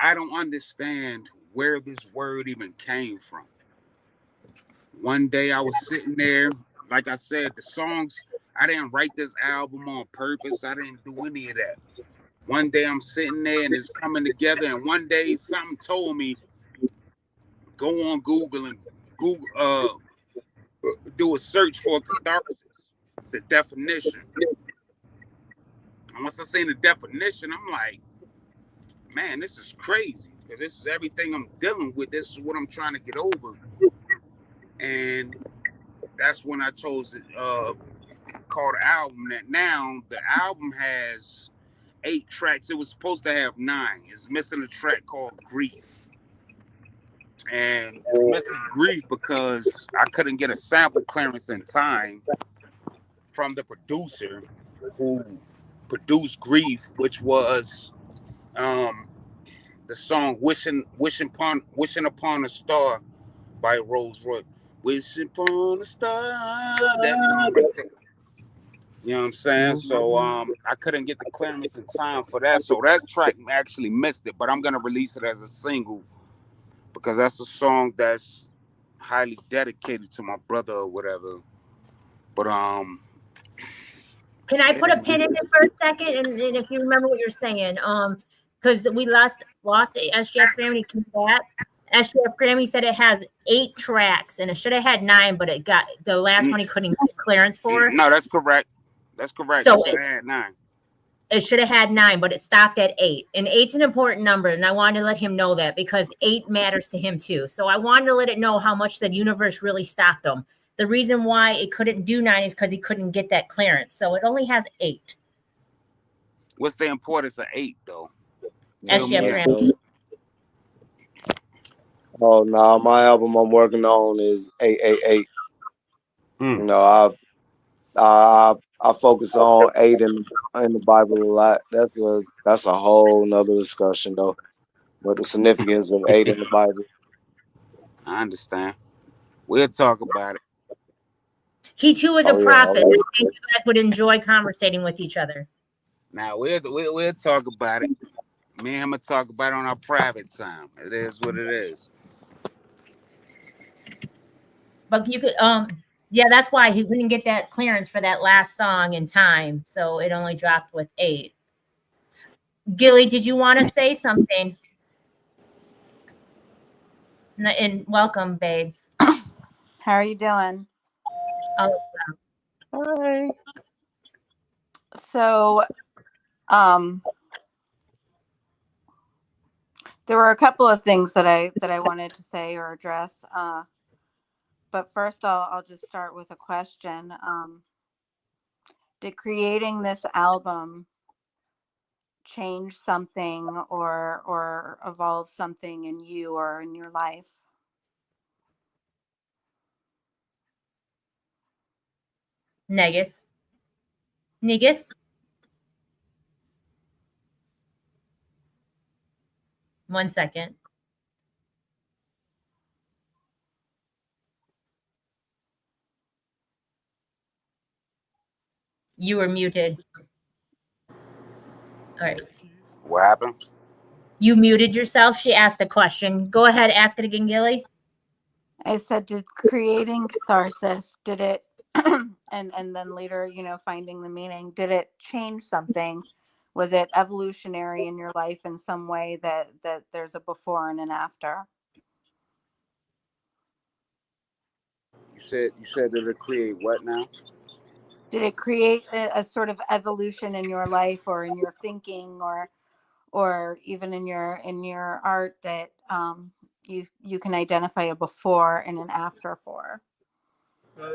I don't understand where this word even came from. One day I was sitting there, like I said, the songs. I didn't write this album on purpose. I didn't do any of that. One day I'm sitting there and it's coming together, and one day something told me go on Google and do a search for catharsis, the definition. And once I seen the definition, I'm like, man, this is crazy because this is everything I'm dealing with. This is what I'm trying to get over, and that's when I chose it. Called the album. That now the album has 8 tracks. It was supposed to have 9. It's missing a track called Grief. And it's missing Grief because I couldn't get a sample clearance in time from the producer who produced Grief, which was the song Wishing Upon a Star by Rose Roy. Wishing upon a star. That song right there. You know what I'm saying? So I couldn't get the clearance in time for that. So that track actually missed it, but I'm gonna release it as a single because that's a song that's highly dedicated to my brother or whatever. But Can I put a pin in it for a second? And if you remember what you're saying, because we lost SGF Grammy came back. SGF Grammy said it has 8 tracks and it should have had 9, but it got the last one he couldn't get clearance for. No, that's correct. That's correct. So it had 9. It should have had 9, but it stopped at 8. And 8's an important number, and I wanted to let him know that because 8 matters to him too. So I wanted to let it know how much the universe really stopped him. The reason why it couldn't do 9 is because he couldn't get that clearance. So it only has 8. What's the importance of 8 though? SGF Grammy. Oh no, my album I'm working on is 888. You know, I focus on 8 in the Bible a lot. That's a whole nother discussion though. But the significance of 8 in the Bible. I understand. We'll talk about it. He too is a prophet. I think you guys would enjoy conversating with each other. Now we'll talk about it. Me and him will talk about it on our private time. It is what it is. But you could yeah, that's why he couldn't get that clearance for that last song in time. So it only dropped with 8. Gilly, did you want to say something? And welcome, babes. How are you doing? All is well. Hi. So, there were a couple of things that I wanted to say or address. But first, I'll just start with a question. Did creating this album change something or evolve something in you or in your life? Negus. 1 second. You were muted. All right. What happened? You muted yourself. She asked a question. Go ahead, ask it again, Gilly. I said, did creating Catharsis, did it, and then later, finding the meaning, did it change something? Was it evolutionary in your life in some way that there's a before and an after? You said that it create what now? Did it create a sort of evolution in your life or in your thinking or even in your art that you can identify a before and an after for? I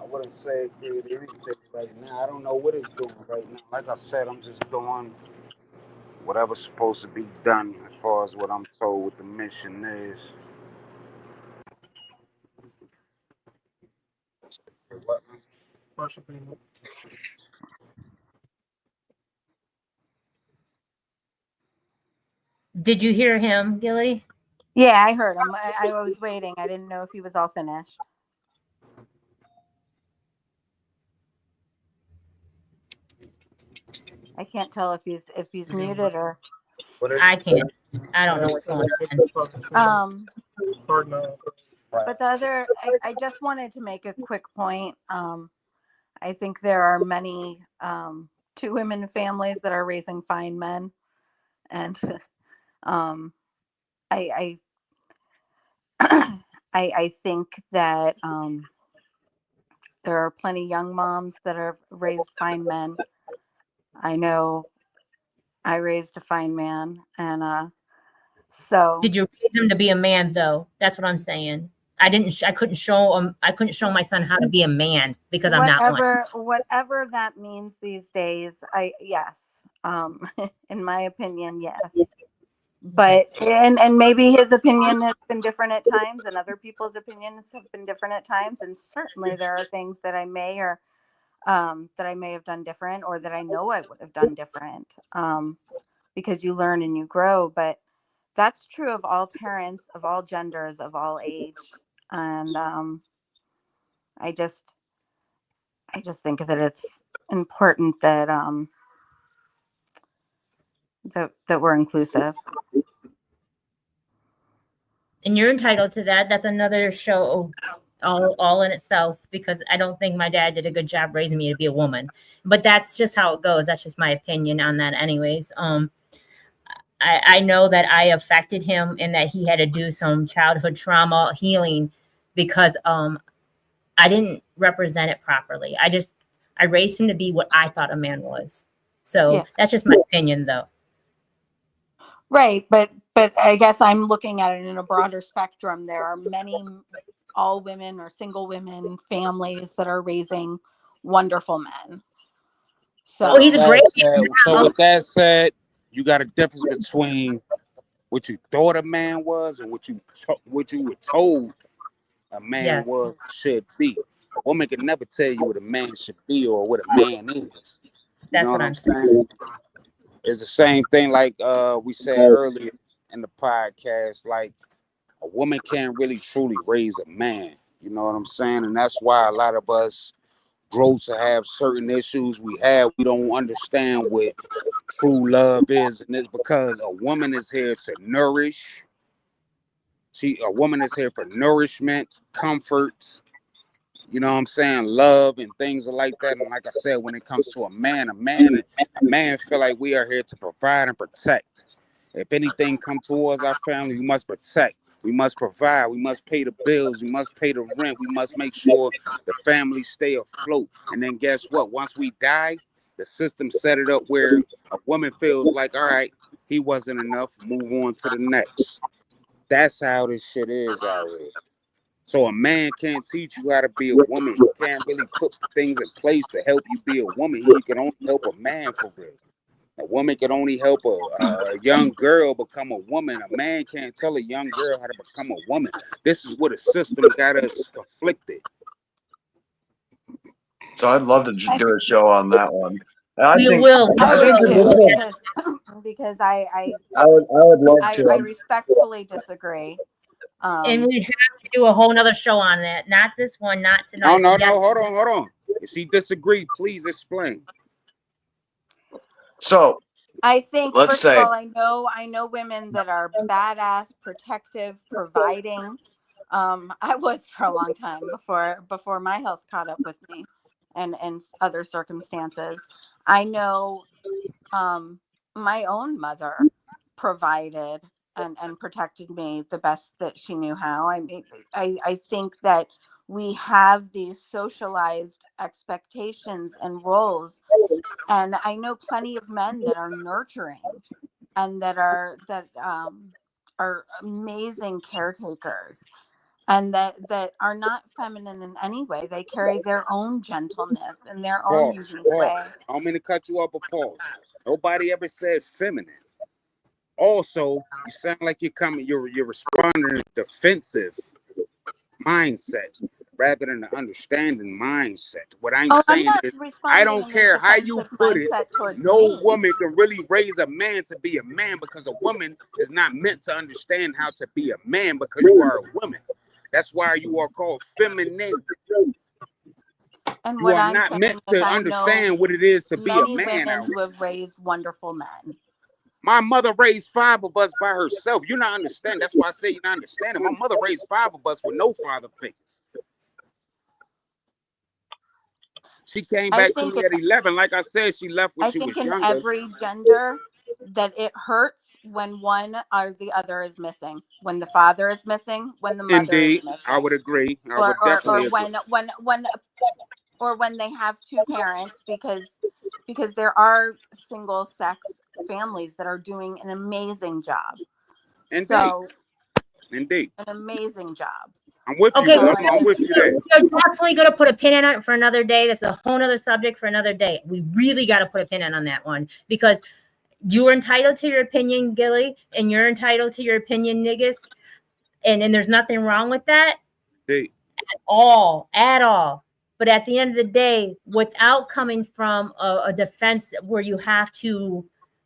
wouldn't say it created anything right now. I don't know what it's doing right now. Like I said, I'm just doing whatever's supposed to be done as far as what I'm told what the mission is. What? Did you hear him, Gilly? Yeah, I heard him. I was waiting. I didn't know if he was all finished. I can't tell if he's muted or. I can't. I don't know what's going on. But the other, I just wanted to make a quick point. I think there are many 2 women families that are raising fine men, and I I think that there are plenty young moms that have raised fine men. I know I raised a fine man, and so. Did you raise him to be a man, though? That's what I'm saying. I couldn't show him. I couldn't show my son how to be a man because I'm not one. Whatever that means these days, yes. In my opinion, yes. But and maybe his opinion has been different at times, and other people's opinions have been different at times. And certainly there are things that I may have done different, or that I know I would have done different, because you learn and you grow. But that's true of all parents, of all genders, of all age. And I just think that it's important that that we're inclusive. And you're entitled to that. That's another show all in itself, because I don't think my dad did a good job raising me to be a woman. But that's just how it goes. That's just my opinion on that anyways. I know that I affected him, and that he had to do some childhood trauma healing, because I didn't represent it properly. I raised him to be what I thought a man was. So Yes. that's just my opinion, though. Right, but I guess I'm looking at it in a broader spectrum. There are many all women or single women families that are raising wonderful men. So he's a great man. So with that said, you got a difference between what you thought a man was and what you were told a man was, should be. A woman can never tell you what a man should be or what a man is. That's what I'm saying. It's the same thing like we said earlier in the podcast, like a woman can't really truly raise a man. You know what I'm saying? And that's why a lot of us grow to have certain issues we have. We don't understand what true love is, and it's because a woman is here to nourish. A woman is here for nourishment, comfort, you know what I'm saying, love and things like that. And like I said, when it comes to a man feel like we are here to provide and protect. If anything come towards our family, we must protect. We must provide. We must pay the bills. We must pay the rent. We must make sure the family stay afloat. And then guess what? Once we die, the system set it up where a woman feels like, all right, he wasn't enough. Move on to the next. That's how this shit is out here. So a man can't teach you how to be a woman. He can't really put things in place to help you be a woman. He can only help a man for real. A woman can only help a young girl become a woman. A man can't tell a young girl how to become a woman. This is what the system got us conflicted. So I'd love to do a show on that one. I think because I would love to. I respectfully disagree. And we have to do a whole nother show on that. Not this one, not tonight. No, hold on. If she disagreed, please explain. So I think first of all, I know women that are badass, protective, providing. I was for a long time before my health caught up with me, and other circumstances. I know my own mother provided and protected me the best that she knew how. I think that we have these socialized expectations and roles, and I know plenty of men that are nurturing and that are amazing caretakers, and that are not feminine in any way. They carry their own gentleness and their own unique way. I don't mean to cut you off, but pause. Nobody ever said feminine. Also, you sound like you're responding in a defensive mindset rather than an understanding mindset. What I'm saying is, I don't care how you put it. No woman can really raise a man to be a man, because a woman is not meant to understand how to be a man, because you are a woman. That's why you are called feminine. And you are not meant to understand what it is to be a man. Many women who have raised wonderful men. My mother raised 5 of us by herself. You're not understanding. That's why I say you're not understanding. My mother raised 5 of us with no father figures. She came back to me at 11. Like I said, she left when she was younger. I think in every gender that it hurts when one or the other is missing. When the father is missing, when the mother is missing. I would agree. I would definitely agree. Or when they have 2 parents, because there are single sex families that are doing an amazing job. Indeed. An amazing job. I'm with you. I'm with you there. We're definitely going to put a pin in it for another day. That's a whole other subject for another day. We really got to put a pin in on that one, because you're entitled to your opinion, Gilly, and you're entitled to your opinion, niggas. And there's nothing wrong with that Hey, at all. But at the end of the day, without coming from a defense where you have to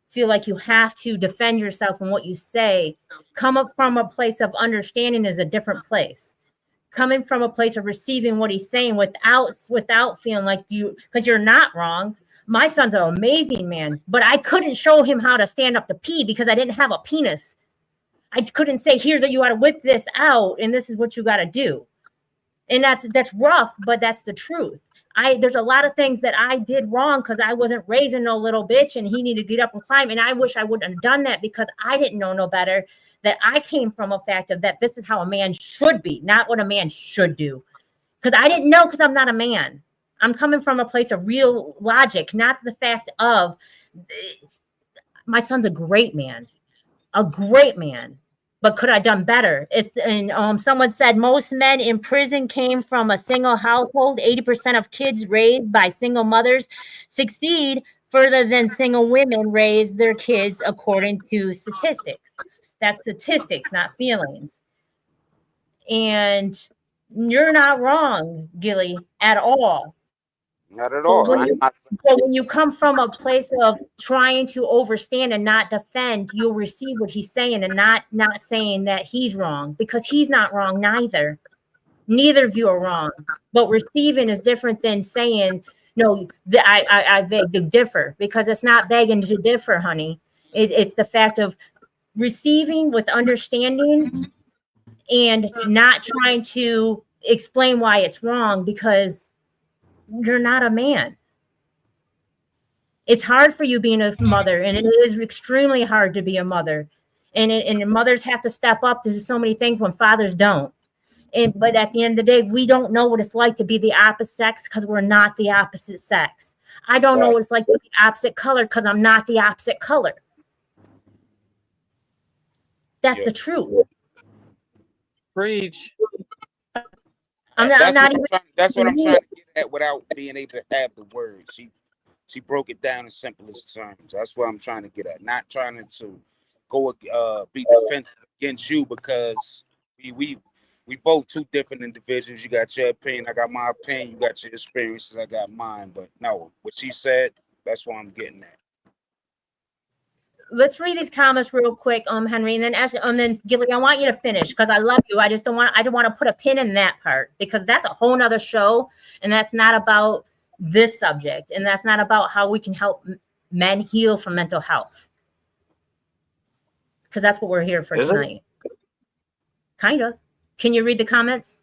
feel like you have to defend yourself in what you say, come up from a place of understanding is a different place. Coming from a place of receiving what he's saying without feeling like because you're not wrong. My son's an amazing man, but I couldn't show him how to stand up to pee because I didn't have a penis. I couldn't say here that you got to whip this out and this is what you got to do. And that's rough, but that's the truth. There's a lot of things that I did wrong because I wasn't raising no little bitch and he needed to get up and climb. And I wish I wouldn't have done that because I didn't know no better. That I came from a fact of that this is how a man should be, not what a man should do. Because I didn't know because I'm not a man. I'm coming from a place of real logic, not the fact of my son's a great man. But could I done better? Someone said most men in prison came from a single household. 80% of kids raised by single mothers succeed further than single women raise their kids, according to statistics. That's statistics, not feelings. And you're not wrong, Gilly, at all. not at all. But when you come from a place of trying to overstand and not defend, you'll receive what he's saying and not saying that he's wrong because he's not wrong neither. Neither of you are wrong. But receiving is different than saying, no, I beg to differ because it's not begging to differ, honey. It's the fact of receiving with understanding and not trying to explain why it's wrong because you're not a man. It's hard for you being a mother, and it is extremely hard to be a mother. And mothers have to step up to so many things when fathers don't. But at the end of the day, we don't know what it's like to be the opposite sex because we're not the opposite sex. I don't know what it's like to be the opposite color because I'm not the opposite color. That's the truth. Preach. That's what I'm trying to get at without being able to have the words. She broke it down in simplest terms. That's what I'm trying to get at. Not trying to go be defensive against you because we both two different individuals. You got your opinion, I got my opinion. You got your experiences, I got mine. But no, what she said, that's what I'm getting at. Let's read these comments real quick, Henry, and then Ashley, and then Gilly. I want you to finish because I love you. I don't want to put a pin in that part because that's a whole nother show, and that's not about this subject, and that's not about how we can help men heal from mental health. Because that's what we're here for tonight. Kind of. Can you read the comments?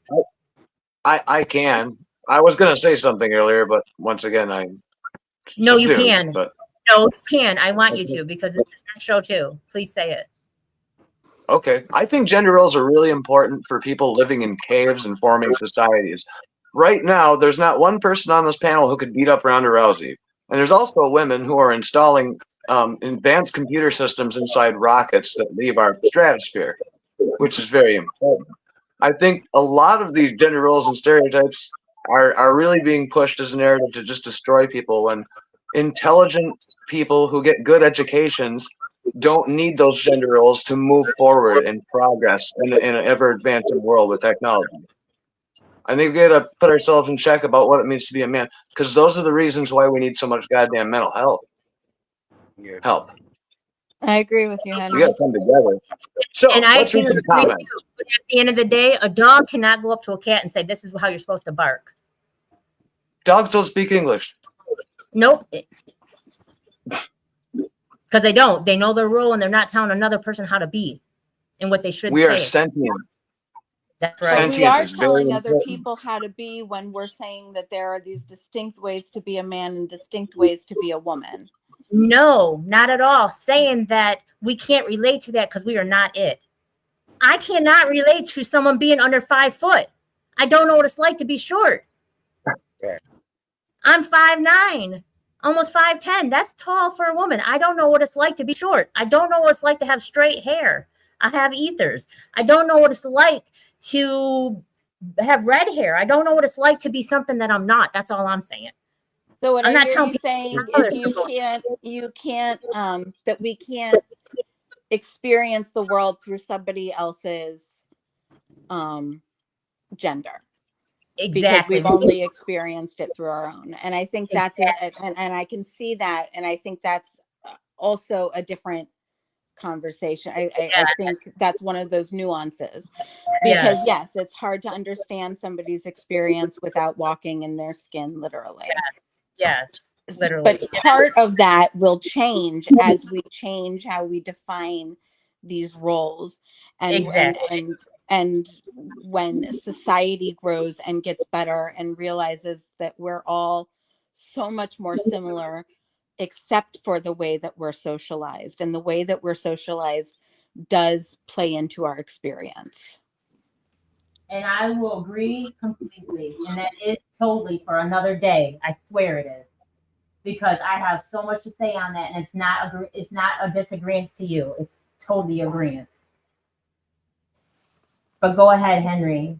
I can. I was going to say something earlier, but once again, No, you can. No, you can. I want you to because it's a show too. Please say it. Okay. I think gender roles are really important for people living in caves and forming societies. Right now, there's not one person on this panel who could beat up Ronda Rousey. And there's also women who are installing advanced computer systems inside rockets that leave our stratosphere, which is very important. I think a lot of these gender roles and stereotypes are really being pushed as a narrative to just destroy people when intelligent people who get good educations don't need those gender roles to move forward and progress in an ever-advancing world with technology. I think we got to put ourselves in check about what it means to be a man, because those are the reasons why we need so much goddamn mental health help. I agree with you, Henry. We got to come together. So let's read some comments. But at the end of the day, a dog cannot go up to a cat and say, "This is how you're supposed to bark." Dogs don't speak English. Nope. Because they don't. They know their role, and they're not telling another person how to be and what they should We say. are sentient. That's right. We are telling other people how to be when we're saying that there are these distinct ways to be a man and distinct ways to be a woman. No, not at all. Saying that we can't relate to that because we are not it. I cannot relate to someone being under 5 foot. I don't know what it's like to be short. I'm 5'9", almost 5'10". That's tall for a woman. I don't know what it's like to be short. I don't know what it's like to have straight hair. I have ethers. I don't know what it's like to have red hair. I don't know what it's like to be something that I'm not. That's all I'm saying. So what I'm I not hear telling you people saying how is they're you can't that we can't experience the world through somebody else's gender, because exactly. we've only experienced it through our own. And I think that's and I can see that, and I think that's also a different conversation. I think that's one of those nuances, because yes, it's hard to understand somebody's experience without walking in their skin, literally. Yes, literally. But part of that will change as we change how we define these roles, and Exactly. and when society grows and gets better and realizes that we're all so much more similar, except for the way that we're socialized, and the way that we're socialized does play into our experience. And I will agree completely. And that is totally for another day. I swear it is. Because I have so much to say on that, and it's not a disagreement to you. It's totally agreement. But go ahead, Henry.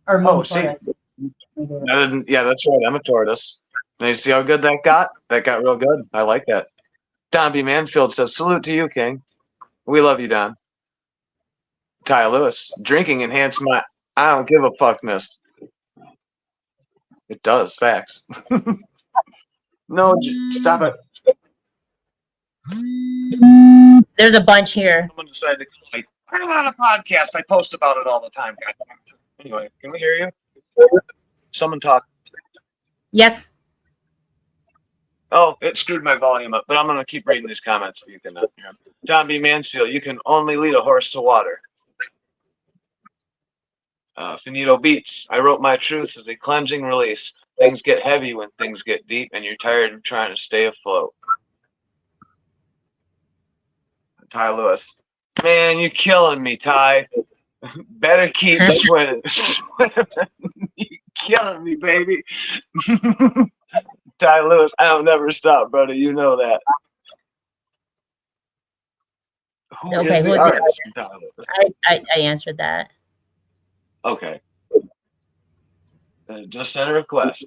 Or Moon See, Tortoise. yeah, that's right. I'm a tortoise. And you see how good that got? That got real good. I like that. Don B. Manfield says, salute to you, King. We love you, Don. Ty Lewis, drinking enhanced my I don't give a fuckness. It does, facts. No, stop it. There's a bunch here. Someone decided to call me. I'm on a podcast. I post about it all the time. Anyway, can we hear you? Someone talk. Yes. Oh, it screwed my volume up, but I'm going to keep reading these comments so you can hear them. John B. Mansfield, you can only lead a horse to water. Finito Beats, I wrote my truth as a cleansing release. Things get heavy when things get deep, and you're tired of trying to stay afloat. Ty Lewis, man, you're killing me, Ty. Better keep swimming. You're killing me, baby. Ty Lewis, I don't never stop, brother. You know that. Who is the artist? I answered that. Okay. Just sent a request.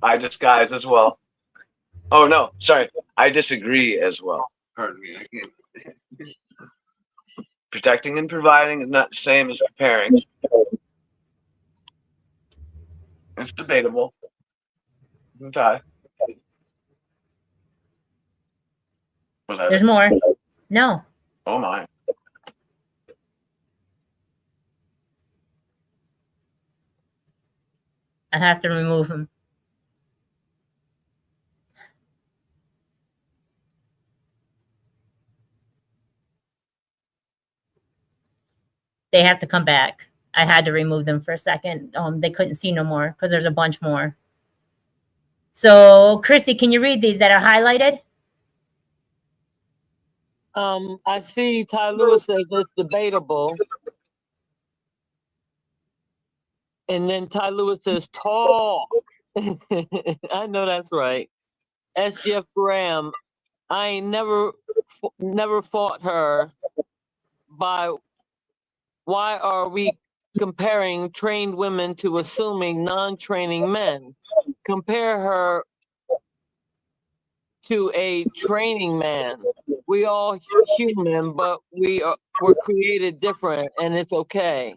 I disguise as well. Oh no, sorry. I disagree as well. Pardon me. I can't. Protecting and providing is not the same as preparing. It's debatable. Okay. Was that There's it? more. No. Oh my. I have to remove him. They have to come back. I had to remove them for a second. They couldn't see no more because there's a bunch more. So, Chrissy, can you read these that are highlighted? I see Ty Lewis says it's debatable. And then Ty Lewis says tall. I know that's right. SGF Graham, I ain't never fought her by why are we comparing trained women to assuming non-training men? Compare her to a training man. We all human, but we're created different, and it's okay.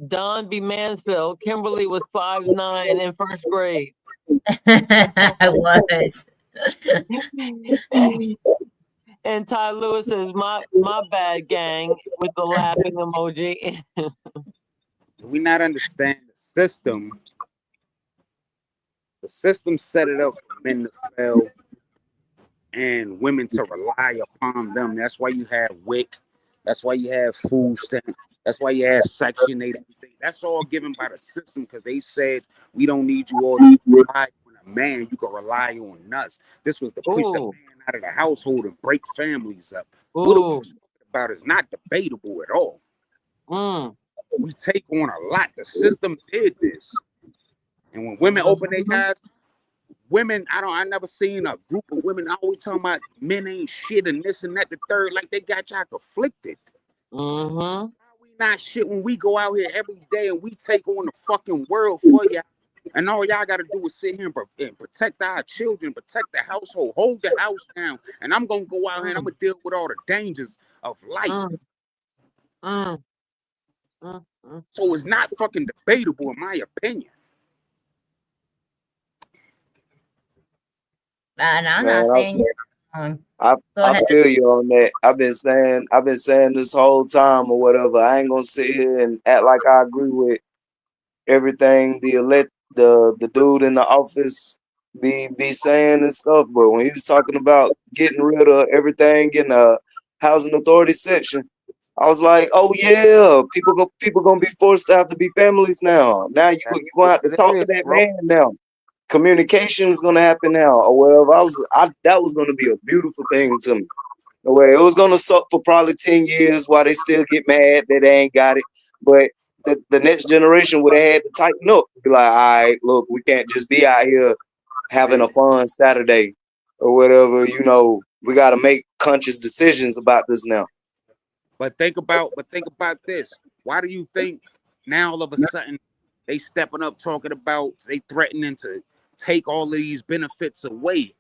Don B. Mansfield, Kimberly was 5'9" in first grade. I was. And Ty Lewis is my bad gang with the laughing emoji. We not understand the system. The system set it up for men to fail and women to rely upon them. That's why you have WIC. That's why you have food stamp. That's why you have Section 8. That's all given by the system because they said we don't need you all to rely on a man. You can rely on us. This was to push the man out of the household and break families up. What are we talking about is not debatable at all. We take on a lot. The system did this. And when women open their eyes, women, I never seen a group of women always talking about men ain't shit and this and that, the third, like they got y'all conflicted. Why are we not shit when we go out here every day and we take on the fucking world for y'all. And all y'all got to do is sit here and protect our children, protect the household, hold the house down. And I'm going to go out here and I'm going to deal with all the dangers of life. So it's not fucking debatable, in my opinion. And I'm Man, not saying you're wrong. I feel you on that. I've been saying this whole time or whatever. I ain't gonna sit here and act like I agree with everything the dude in the office be saying and stuff. But when he was talking about getting rid of everything in the housing authority section, I was like, oh yeah, people gonna be forced to have to be families now. Now you gonna have to talk to that man now. Communication is gonna happen now or whatever. That was gonna be a beautiful thing to me. The way it was gonna suck for probably 10 years while they still get mad that they ain't got it. But the next generation would have had to tighten up. Be like, all right, look, we can't just be out here having a fun Saturday or whatever, we gotta make conscious decisions about this now. But think about this. Why do you think now all of a sudden they stepping up talking about they threatening to take all of these benefits away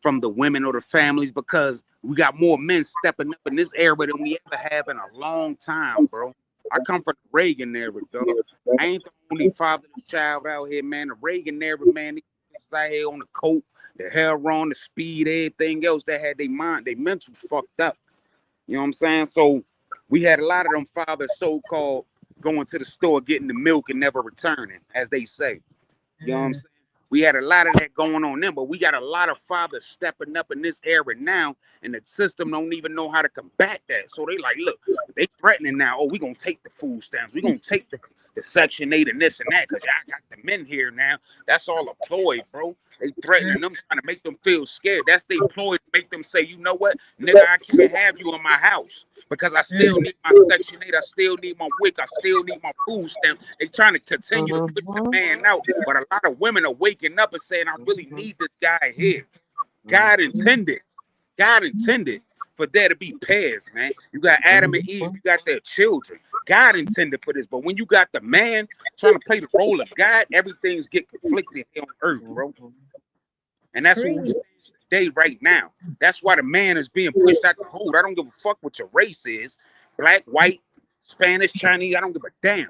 from the women or the families? Because we got more men stepping up in this era than we ever have in a long time, bro. I come from the Reagan era, dog. I ain't the only fatherless child out here, man. The Reagan era, man, these out here on the coke, the heroin, the speed, everything else that had their mentals fucked up. You know what I'm saying? So we had a lot of them fathers so-called going to the store, getting the milk and never returning, as they say. You know what I'm saying? We had a lot of that going on then, but we got a lot of fathers stepping up in this era now, and the system don't even know how to combat that. So they like, look, they threatening now. Oh, we gonna take the food stamps. We gonna take the Section 8 and this and that because y'all got the men here now. That's all a ploy, bro. They threatening them, trying to make them feel scared. That's they ploy to make them say, you know what, nigga, I can't have you in my house because I still need my Section 8. I still need my WIC. I still need my food stamp. They trying to continue to push the man out. But a lot of women are waking up and saying, I really need this guy here. God intended for there to be pairs, man. You got Adam and Eve. You got their children. God intended for this. But when you got the man trying to play the role of God, everything's get conflicted here on earth, bro. And that's what we see today right now. That's why the man is being pushed out the hold. I don't give a fuck what your race is. Black, white, Spanish, Chinese, I don't give a damn.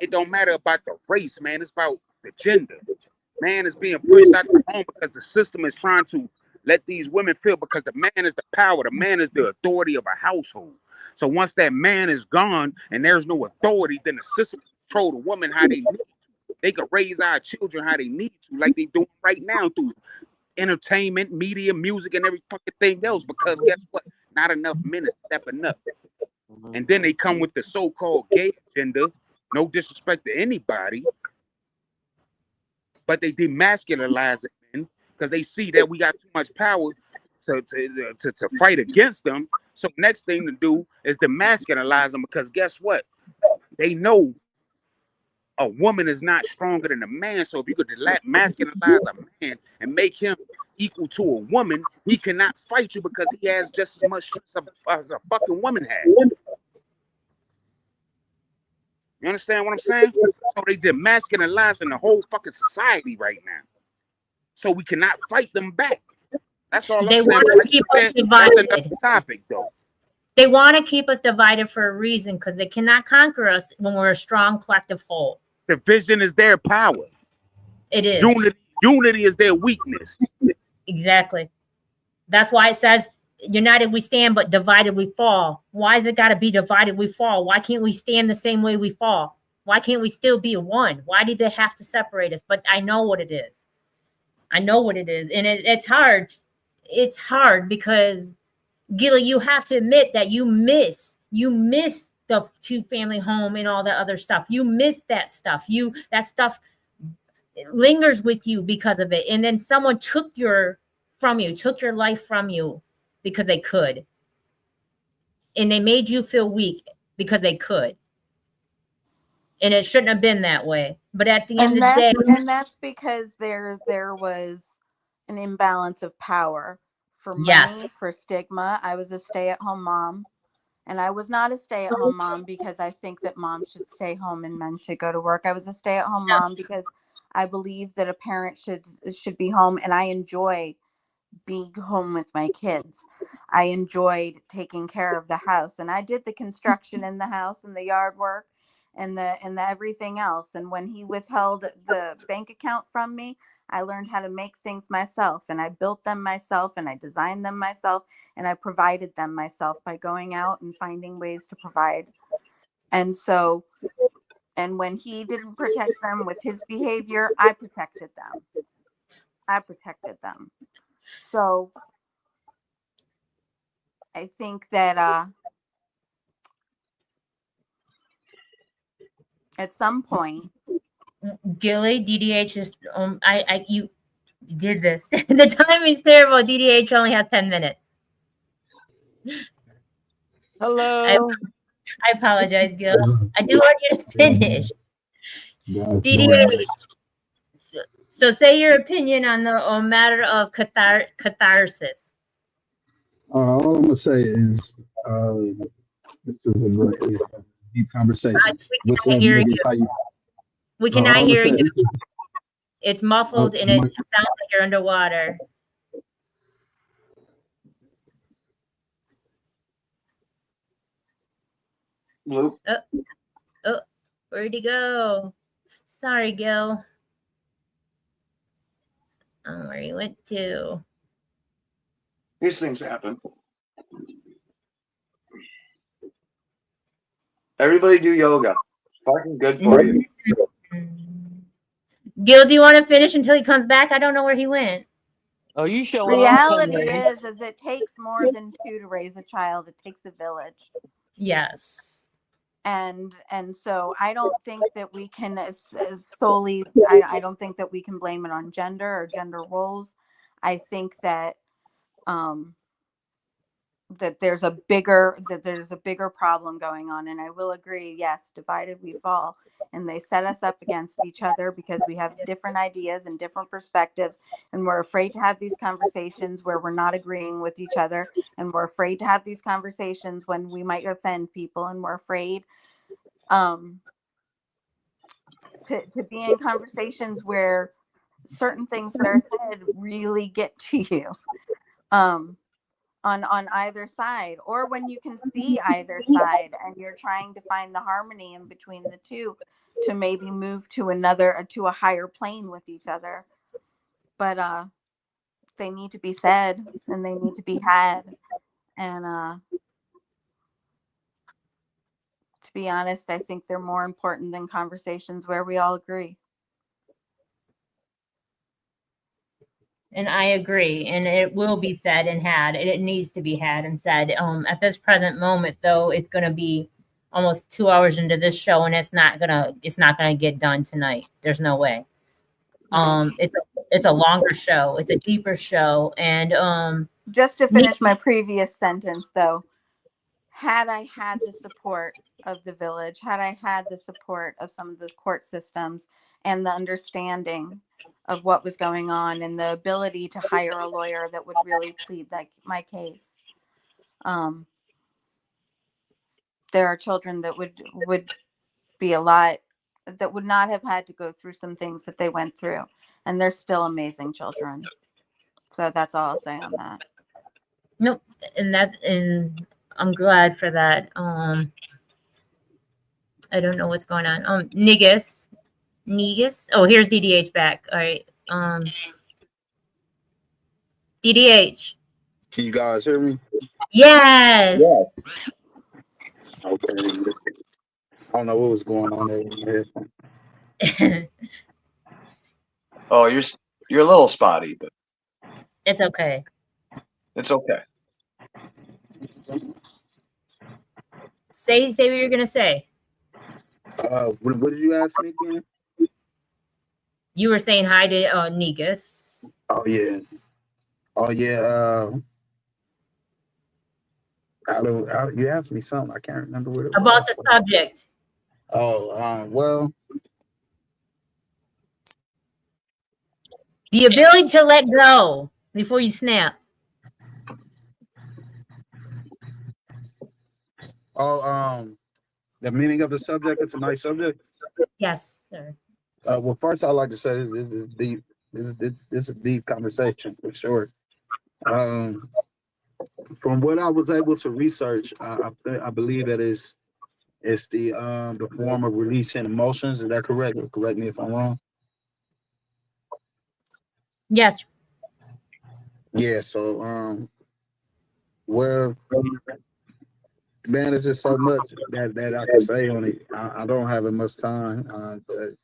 It don't matter about the race, man. It's about the gender. Man is being pushed out the home because the system is trying to let these women feel, because the man is the power. The man is the authority of a household. So once that man is gone and there's no authority, then the system control the woman how they need to. They could raise our children how they need to, like they doing right now through entertainment, media, music, and every fucking thing else. Because guess what? Not enough men are stepping up. And then they come with the so-called gay agenda. No disrespect to anybody, but they demasculinize it, men, because they see that we got too much power to fight against them. So next thing to do is demasculinize them, because guess what? They know a woman is not stronger than a man. So if you could masculinize a man and make him equal to a woman, he cannot fight you because he has just as much as a fucking woman has. You understand what I'm saying? So they demasculinizing the whole fucking society right now. So we cannot fight them back. That's all They I'm want saying. to keep us divided. That's another topic, though. They want to keep us divided for a reason, because they cannot conquer us when we're a strong collective whole. Division is their power. It is. Unity is their weakness. Exactly. That's why it says, united we stand, but divided we fall. Why is it got to be divided we fall? Why can't we stand the same way we fall? Why can't we still be one? Why did they have to separate us? But I know what it is. I know what it is. And it's hard. It's hard because, Gilly, you have to admit that you miss the two-family home and all the other stuff. You miss that stuff. That stuff lingers with you because of it. And then someone took your life from you because they could. And they made you feel weak because they could. And it shouldn't have been that way. But at the end of the day, and that's because there was an imbalance of power. For money, yes, for stigma. I was a stay-at-home mom. And I was not a stay-at-home mom because I think that moms should stay home and men should go to work. I was a stay-at-home mom because I believe that a parent should be home, and I enjoy being home with my kids. I enjoyed taking care of the house, and I did the construction in the house and the yard work and the everything else. And when he withheld the bank account from me, I learned how to make things myself, and I built them myself, and I designed them myself, and I provided them myself by going out and finding ways to provide. And so, and when he didn't protect them with his behavior, I protected them. So I think that at some point, Gilly, DDH is you did this. The time is terrible. DDH only has 10 minutes. Hello. I apologize, Gil. I do want you to finish. DDH. So say your opinion on the matter of catharsis. All I'm gonna say is this is a great deep conversation. We What's cannot up, hear you. niggas? How you? We cannot I'm hear gonna say you. It's muffled and it sounds like you're underwater. Nope. Oh, where'd he go? Sorry, Gil. Oh, where he went to. These things happen. Everybody do yoga. It's fucking good for you. Gil, do you want to finish until he comes back? I don't know where he went. Oh, you showing reality is it takes more than two to raise a child. It takes a village. Yes. And so I don't think that we can solely, I don't think that we can blame it on gender or gender roles. I think that that there's a bigger problem going on. And I will agree, yes, divided we fall. And they set us up against each other because we have different ideas and different perspectives. And we're afraid to have these conversations where we're not agreeing with each other. And we're afraid to have these conversations when we might offend people. And we're afraid to be in conversations where certain things that are said really get to you. On either side, or when you can see either side and you're trying to find the harmony in between the two to maybe move to a higher plane with each other. But they need to be said and they need to be had. And to be honest, I think they're more important than conversations where we all agree. And I agree, and it will be said and had, and it needs to be had and said. At this present moment, though, it's going to be almost 2 hours into this show, and it's not gonna get done tonight. There's no way. It's a longer show, it's a deeper show, and just to finish my previous sentence, though, had I had the support of the village, had I had the support of some of the court systems and the understanding of what was going on and the ability to hire a lawyer that would really plead my case, there are children that would be a lot that would not have had to go through some things that they went through, and they're still amazing children. So that's all I'll say on that. Nope, and I'm glad for that. I don't know what's going on. Negus. Oh, here's DDH back. All right. DDH. Can you guys hear me? Yes. Yeah. Okay. I don't know what was going on there in your headphones. Oh, you're a little spotty, but it's okay. It's okay. Say what you're gonna say. What did you ask me again? You were saying hi to Negus. Oh yeah. You asked me something. I can't remember what it was. About the subject. Well, the ability to let go before you snap. Oh, the meaning of the subject. It's a nice subject. Yes, sir. Well, first I'd like to say this is deep. This is a deep conversation for sure. Um, from what I was able to research, I believe that it's the form of releasing emotions. Is that correct? Correct me if I'm wrong. Yes. Yeah. So well, man, there's just so much that I can say on it. I don't have as much time, but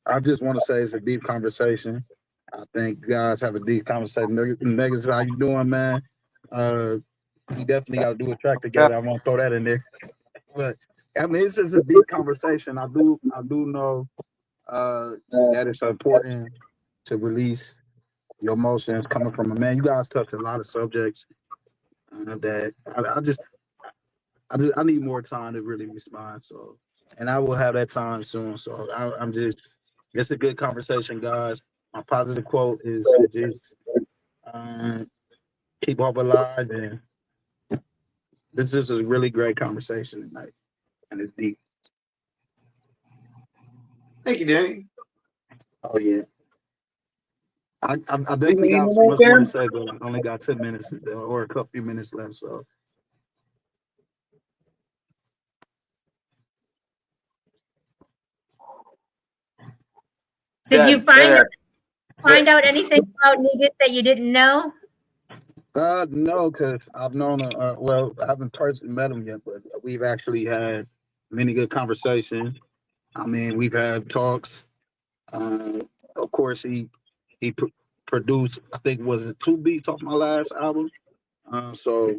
I just want to say it's a deep conversation. I think guys have a deep conversation. Niggas, how you doing, man? Uh, we definitely got to do a track Yeah. together. I want to throw that in there. But I mean, it's just a deep conversation. I do know that it's important to release your emotions coming from a man. You guys touched a lot of subjects that I need more time to really respond. So, and I will have that time soon. So I'm just, it's a good conversation, guys. My positive quote is just um, keep hope alive, and this is a really great conversation tonight, and it's deep. Thank you, Danny. Oh yeah, I You definitely got mean so it, much more to Jim? say, but I only got 10 minutes or a couple few minutes left. So Did you That, find that, out anything about niggas that you didn't know? no, because I've known well, I haven't personally met him yet, but we've actually had many good conversations. I mean, we've had talks. Uh, of course, he produced, I think, was it 2 beats off my last album. So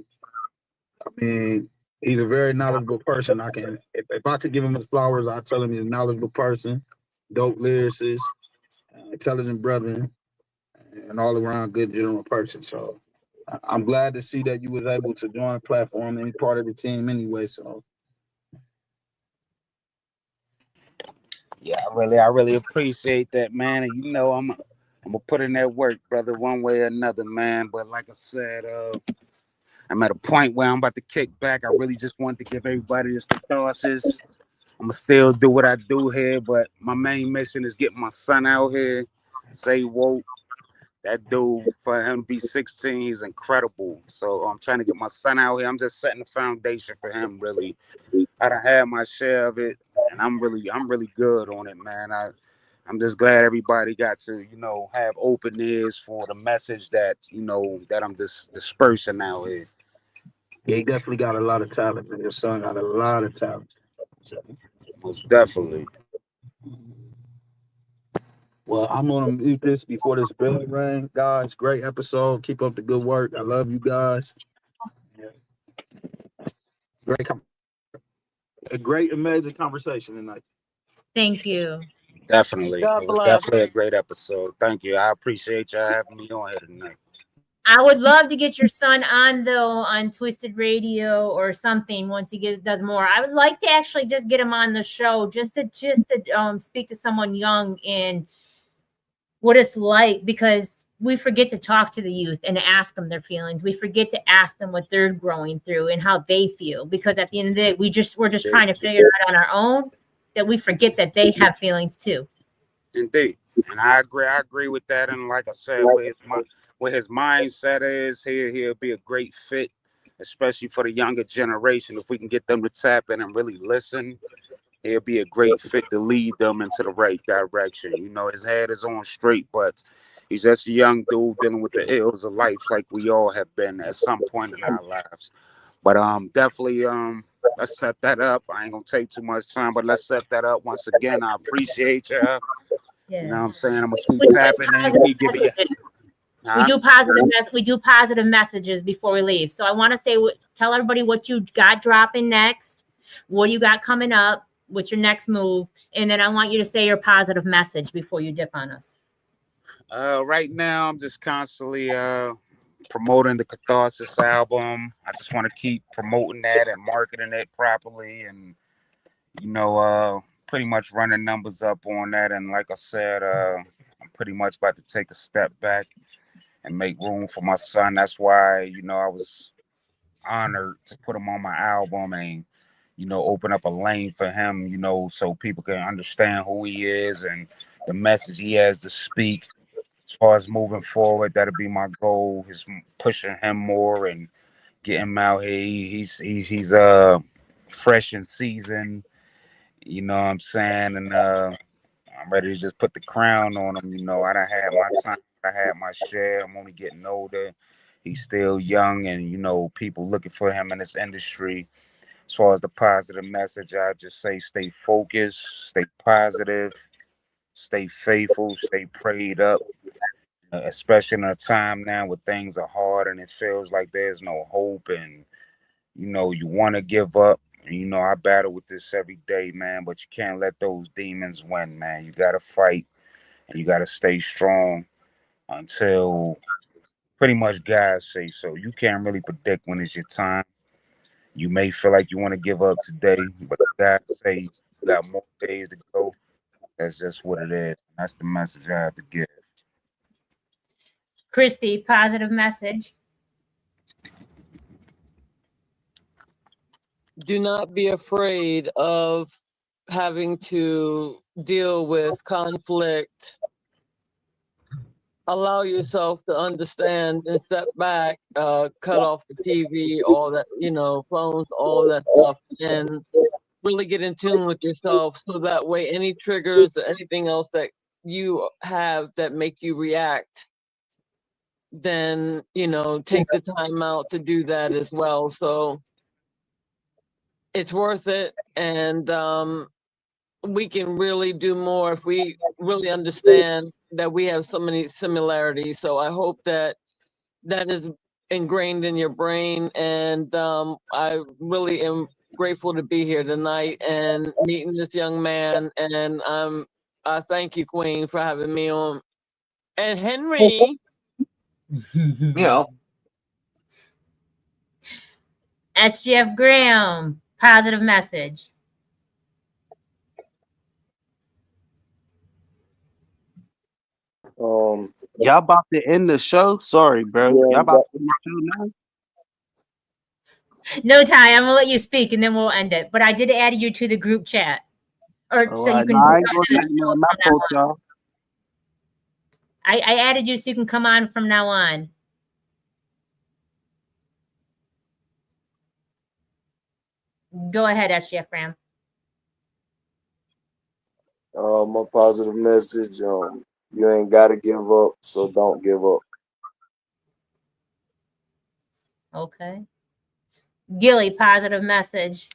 I mean, he's a very knowledgeable person. If I could give him his flowers, I'd tell him he's a knowledgeable person, dope lyricist, intelligent brother, and all around good general person. So I'm glad to see that you was able to join the platform and be part of the team anyway. So Yeah, I really appreciate that, man. And I'm gonna put in that work, brother, one way or another, man. But like I said, I'm at a point where I'm about to kick back. I really just want to give everybody this catharsis. I'm gonna still do what I do here, but my main mission is getting my son out here. Say woke. That dude, for him to be 16, he's incredible. So I'm trying to get my son out here. I'm just setting the foundation for him, really. I done had my share of it, and I'm really good on it, man. I'm just glad everybody got to, have open ears for the message that, that I'm just dispersing out here. Yeah, he definitely got a lot of talent, and your son got a lot of talent. So, most definitely. Well, I'm gonna mute this before this bell ring, guys. Great episode. Keep up the good work. I love you guys. Great, a great, amazing conversation tonight. Thank you. Definitely. God It was bless. definitely a great episode. Thank you. I appreciate y'all having me on here tonight. I would love to get your son on though on Twisted Radio or something once he does more. I would like to actually just get him on the show just to speak to someone young and what it's like, because we forget to talk to the youth and ask them their feelings. We forget to ask them what they're growing through and how they feel, because at the end of the day we're just trying to figure it out on our own, that we forget that they have feelings too. Indeed. And I agree with that. And like I said, where his mindset is, he'll be a great fit, especially for the younger generation. If we can get them to tap in and really listen, he'll be a great fit to lead them into the right direction. His head is on straight, but he's just a young dude dealing with the ills of life, like we all have been at some point in our lives. But definitely let's set that up. I ain't gonna take too much time, but let's set that up once again. I appreciate you. You know Yeah. what I'm saying? I'm gonna keep We do tapping in, positive keep giving you. messages. Huh? We do positive messages before we leave. So I want to say, tell everybody what you got dropping next, what you got coming up, what's your next move, and then I want you to say your positive message before you dip on us. Right now, I'm just constantly promoting the Catharsis album. I just want to keep promoting that and marketing it properly, and pretty much running numbers up on that. And like I said, I'm pretty much about to take a step back and make room for my son. That's why I was honored to put him on my album, and open up a lane for him, so people can understand who he is and the message he has to speak. As far as moving forward, that'll be my goal, is pushing him more and getting him out here. He's fresh in season, you know what I'm saying? And I'm ready to just put the crown on him. I done had my time, I had my share. I'm only getting older. He's still young, and people looking for him in this industry. As far as the positive message, I just say stay focused, stay positive, stay faithful, stay prayed up, especially in a time now where things are hard and it feels like there's no hope, and you want to give up. And, I battle with this every day, man, but you can't let those demons win, man. You got to fight and you got to stay strong until pretty much God say so. You can't really predict when it's your time. You may feel like you want to give up today, but God say you got more days to go. That's just what it is. That's the message I have to give. Christy, positive message. Do not be afraid of having to deal with conflict. Allow yourself to understand and step back, cut off the TV, all that, phones, all that stuff, and really get in tune with yourself, so that way any triggers or anything else that you have that make you react, then take the time out to do that as well. So it's worth it, and we can really do more if we really understand that we have so many similarities. So I hope that is ingrained in your brain, and I really am grateful to be here tonight and meeting this young man, and I thank you, Queen, for having me on. And Henry. SGF Graham, positive message. Y'all about to end the show? Sorry, bro. Yeah, Y'all about to end the show now? No, Ty, I'm gonna let you speak and then we'll end it. But I did add you to the group chat, or so you can. I ain't gonna say nothing. My fault, y'all. I added you so you can come on from now on. Go ahead, SGF Graham. My positive message, you ain't gotta give up, so don't give up. Okay. Gilly, positive message.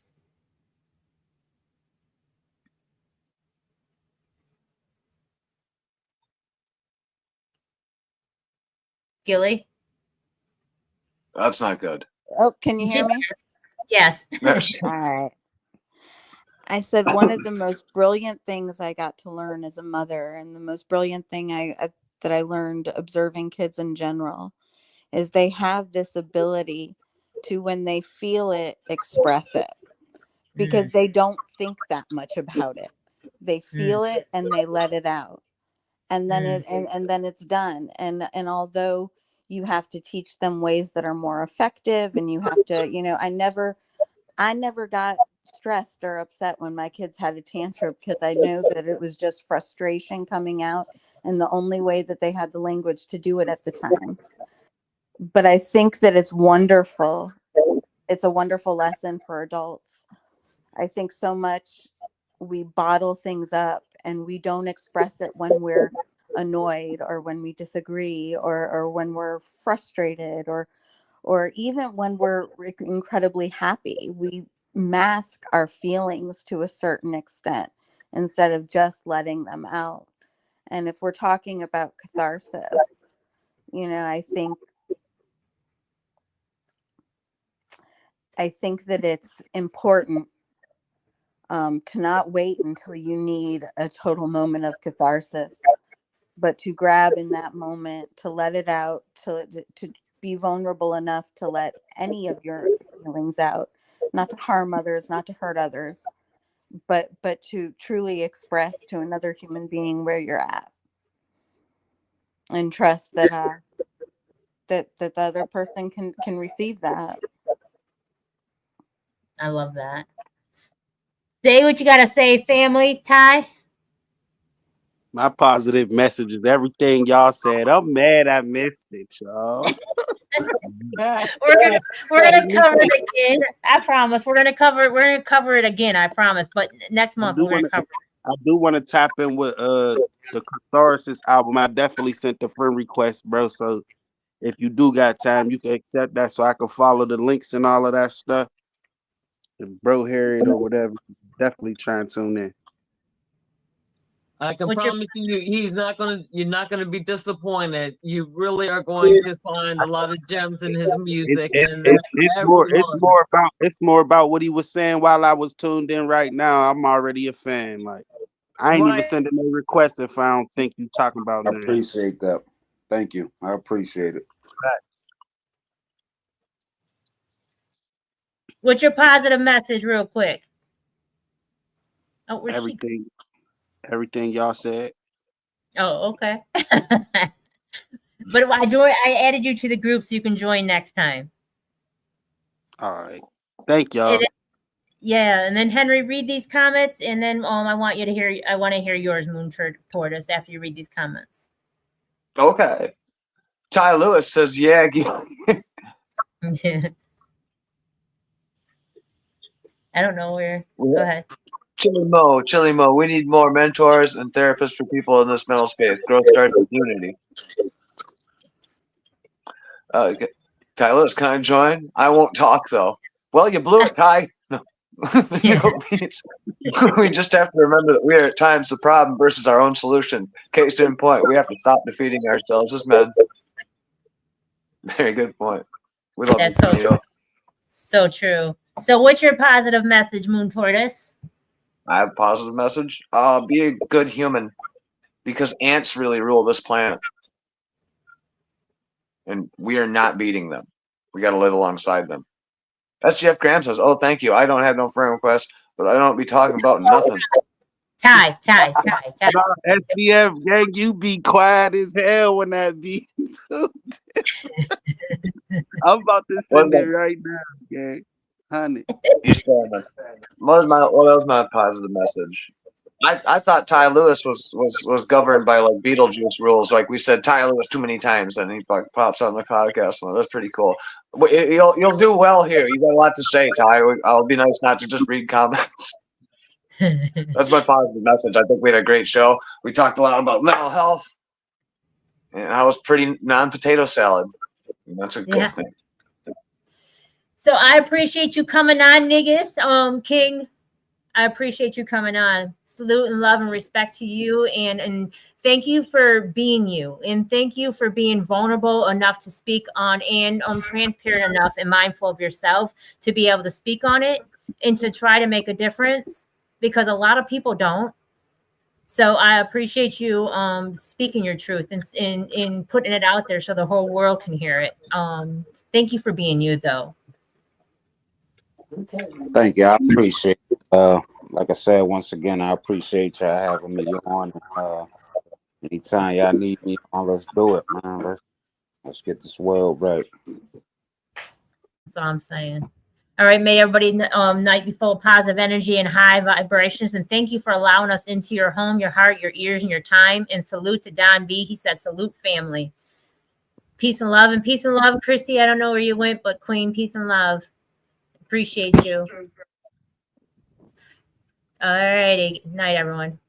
Gilly? That's not good. Oh, can you hear me? Yes. All right. I said one of the most brilliant things I got to learn as a mother, and the most brilliant thing that I learned observing kids in general, is they have this ability to, when they feel it, express it, because they don't think that much about it. They feel it and they let it out, and then and then it's done. And although you have to teach them ways that are more effective, and you have to, I never got stressed or upset when my kids had a tantrum, because I know that it was just frustration coming out, and the only way that they had the language to do it at the time. But I think that it's wonderful. It's a wonderful lesson for adults. I think so much we bottle things up and we don't express it when we're annoyed, or when we disagree, or when we're frustrated, or even when we're incredibly happy. We mask our feelings to a certain extent instead of just letting them out. And if we're talking about catharsis, I think that it's important to not wait until you need a total moment of catharsis, but to grab in that moment, to let it out, to be vulnerable enough to let any of your feelings out, not to harm others, not to hurt others, but to truly express to another human being where you're at, and trust that that the other person can receive that. I love that. Say what you gotta say, family. Ty. My positive message is everything y'all said. I'm mad I missed it, y'all. We're gonna cover it again. I promise. We're gonna cover it. We're gonna cover it again. I promise. But next month we're gonna cover it. I do want to tap in with the Catharsis album. I definitely sent the friend request, bro. So if you do got time, you can accept that so I can follow the links and all of that stuff. And Bro Harriet or whatever. Definitely try and tune in. I can promise you, you're not gonna be disappointed. You really are going to find a lot of gems in his music, it's more about what he was saying while I was tuned in. Right now, I'm already a fan. Like I ain't even sending no requests if I don't think you talking about. I appreciate that. Thank you. I appreciate it. What's your positive message, real quick? Oh, everything y'all said. Oh, okay. But I added you to the group so you can join next time. All right. Thank y'all. Yeah, and then Henry, read these comments, and then I want to hear yours, Moon Tortoise, after you read these comments. Okay. Ty Lewis says, yeah. I don't know where. Go ahead. Chili Mo, we need more mentors and therapists for people in this mental space. Growth starts with unity. Ty Lewis, can I join? I won't talk, though. Well, you blew it, Ty. No. We just have to remember that we are at times the problem versus our own solution. Case in point, we have to stop defeating ourselves as men. Very good point. We love That's so true. So true. So what's your positive message, Moon Tortoise? I have a positive message. Be a good human, because ants really rule this planet. And we are not beating them. We got to live alongside them. That's Jeff Graham says, oh, thank you. I don't have no friend request, but I don't be talking about nothing. Ty. SBF, gang, you be quiet as hell when that be. I'm about to send it right now, gang. Honey. You still haven't. What was my positive message? I thought Ty Lewis was governed by like Beetlejuice rules. Like we said Ty Lewis too many times, and he pops on the podcast. So that's pretty cool. You'll do well here. You got a lot to say, Ty. I'll be nice not to just read comments. That's my positive message. I think we had a great show. We talked a lot about mental health, and I was pretty non-potato salad. And that's a good thing. So I appreciate you coming on, niggas. King, I appreciate you coming on. Salute and love and respect to you, and thank you for being you, and thank you for being vulnerable enough to speak on, and transparent enough and mindful of yourself to be able to speak on it and to try to make a difference, because a lot of people don't. So I appreciate you speaking your truth and putting it out there so the whole world can hear it. Thank you for being you, though. Thank you. I appreciate it. Like I said, once again, I appreciate y'all having me on. Anytime y'all need me on, let's do it, man. Let's get this world right. That's what I'm saying. All right, may everybody night be full of positive energy and high vibrations. And thank you for allowing us into your home, your heart, your ears, and your time. And salute to Don B. He said, salute family. Peace and love. And peace and love, Christy. I don't know where you went, but Queen, peace and love. Appreciate you. All righty. Good night, everyone.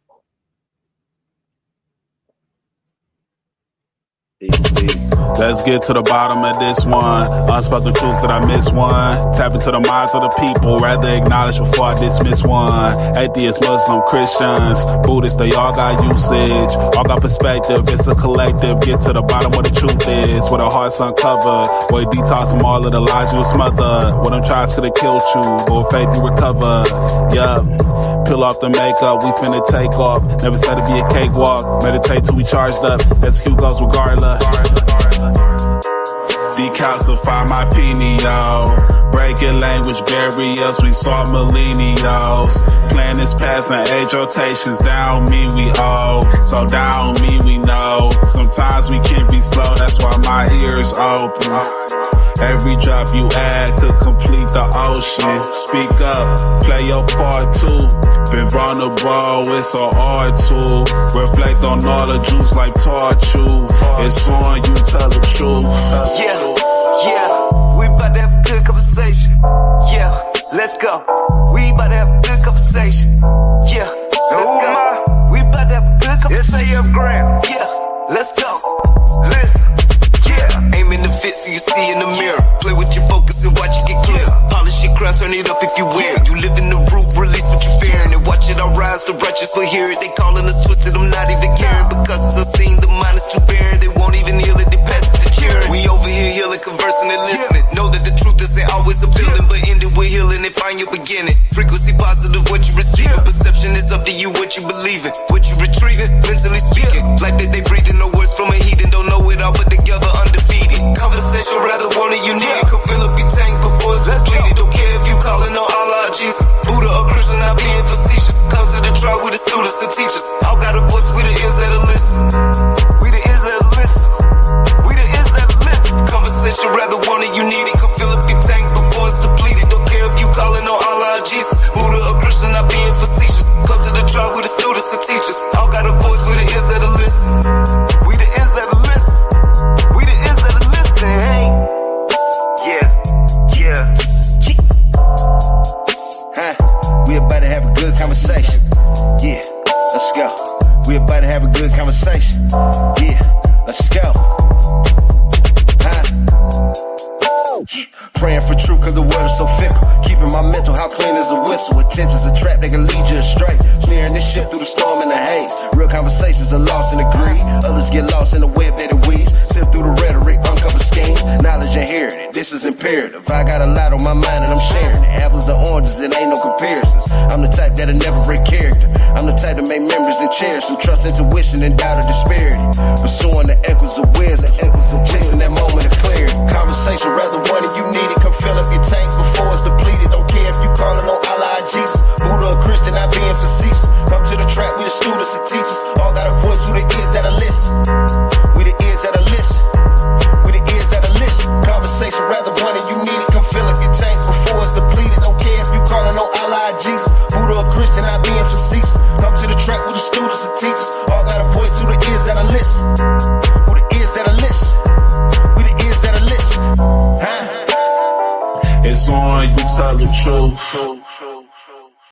Let's get to the bottom of this one. Unspoken truths that I miss one. Tap into the minds of the people. Rather acknowledge before I dismiss one. Atheists, Muslim, Christians, Buddhists, they all got usage. All got perspective. It's a collective. Get to the bottom where the truth is. Where the heart's uncovered. Where you detox from all of the lies you smothered. Where them tries could have killed you. But with faith you recover. Yeah. Peel off the makeup. We finna take off. Never said it'd be a cakewalk. Meditate till we charged up. Execute goes regardless. Decalcify my pineal. Breaking language barriers, we saw millennials. Planning is passing, age rotations. Down me we owe, so down me we know. Sometimes we can be slow, that's why my ears open. Every drop you add could complete the ocean. Speak up, play your part too. Been vulnerable, it's so hard to reflect on all the juice like torture. It's on you, tell the truth. Yeah, we about to have a good conversation. Yeah, let's go. We about to have a good conversation. Yeah, let's go. We about to have a good conversation. Yeah, let's go. Listen. Yeah, aim in the fit so you see in the mirror. Play with your focus and watch it get clear. Polish your crown, turn it up if you wear it. You live in the root, release what you're fearing. And watch it all rise, the righteous will hear it. They calling us twisted, I'm not even caring. Because it's unseen, the mind is too barren. They won't even heal it, they pass it to cheering. We over here healing, conversing and listening. Know that the truth isn't always appealing, but end it with healing and find your beginning. Frequency positive, what you receiving. Perception is up to you, what you believing. What you retrieving, mentally speaking. Life that they breathing, no words from a heathen. Don't know it all, but together undefeated. Conversation rather want it, you need it. Come fill up your tank before it's depleted. Don't care if you calling on Allah or Jesus, Buddha or Christian, not being facetious. Come to the trial with the students and teachers. All got a voice, we the ears that'll listen. We the ears that'll listen. We the ears that'll listen. Conversation rather want it, you need it. Come fill up your tank before it's depleted. Don't care if you calling on Allah or Jesus, Buddha or Christian, not being facetious. Come to the trial with the students and teachers. All got a voice, we the ears that'll listen. We the ears that'll listen. We the ears that'll listen, hey. Yeah. We about to have a good conversation. Yeah, let's go. We about to have a good conversation. Yeah, let's go. Praying for truth cause the world is so fickle. Keeping my mental how clean as a whistle. Attention's a trap, they can lead you astray. Steering this ship through the storm and the haze. Real conversations are lost in the greed. Others get lost in the web that it weaves. Sift through the rhetoric, uncover schemes. Knowledge inherited, this is imperative. I got a lot on my mind and I'm sharing it. Apples to oranges, it ain't no comparisons. I'm the type that'll never break character. I'm the type to make memories and cherish them. Trust intuition and doubt of disparity. Pursuing the echoes of wisdom. Chasing that moment of clarity. Conversation rather one and you need it. Come fill up your tank before it's depleted. Don't care if you calling on Allah or Jesus, Buddha or Christian, not being facetious. Come to the track with the students and teachers. All got a voice, who the ears that'll listen. We the ears that'll listen. We the ears that'll listen. Conversation rather one and you need it. Come fill up your tank before it's depleted. Don't care if you calling on Allah or Jesus, Buddha or Christian, not being facetious. Come to the track with the students and teachers. All got a voice, who the ears that'll listen. Who the ears that'll listen. We the ears that'll listen. It's on you, tell the truth.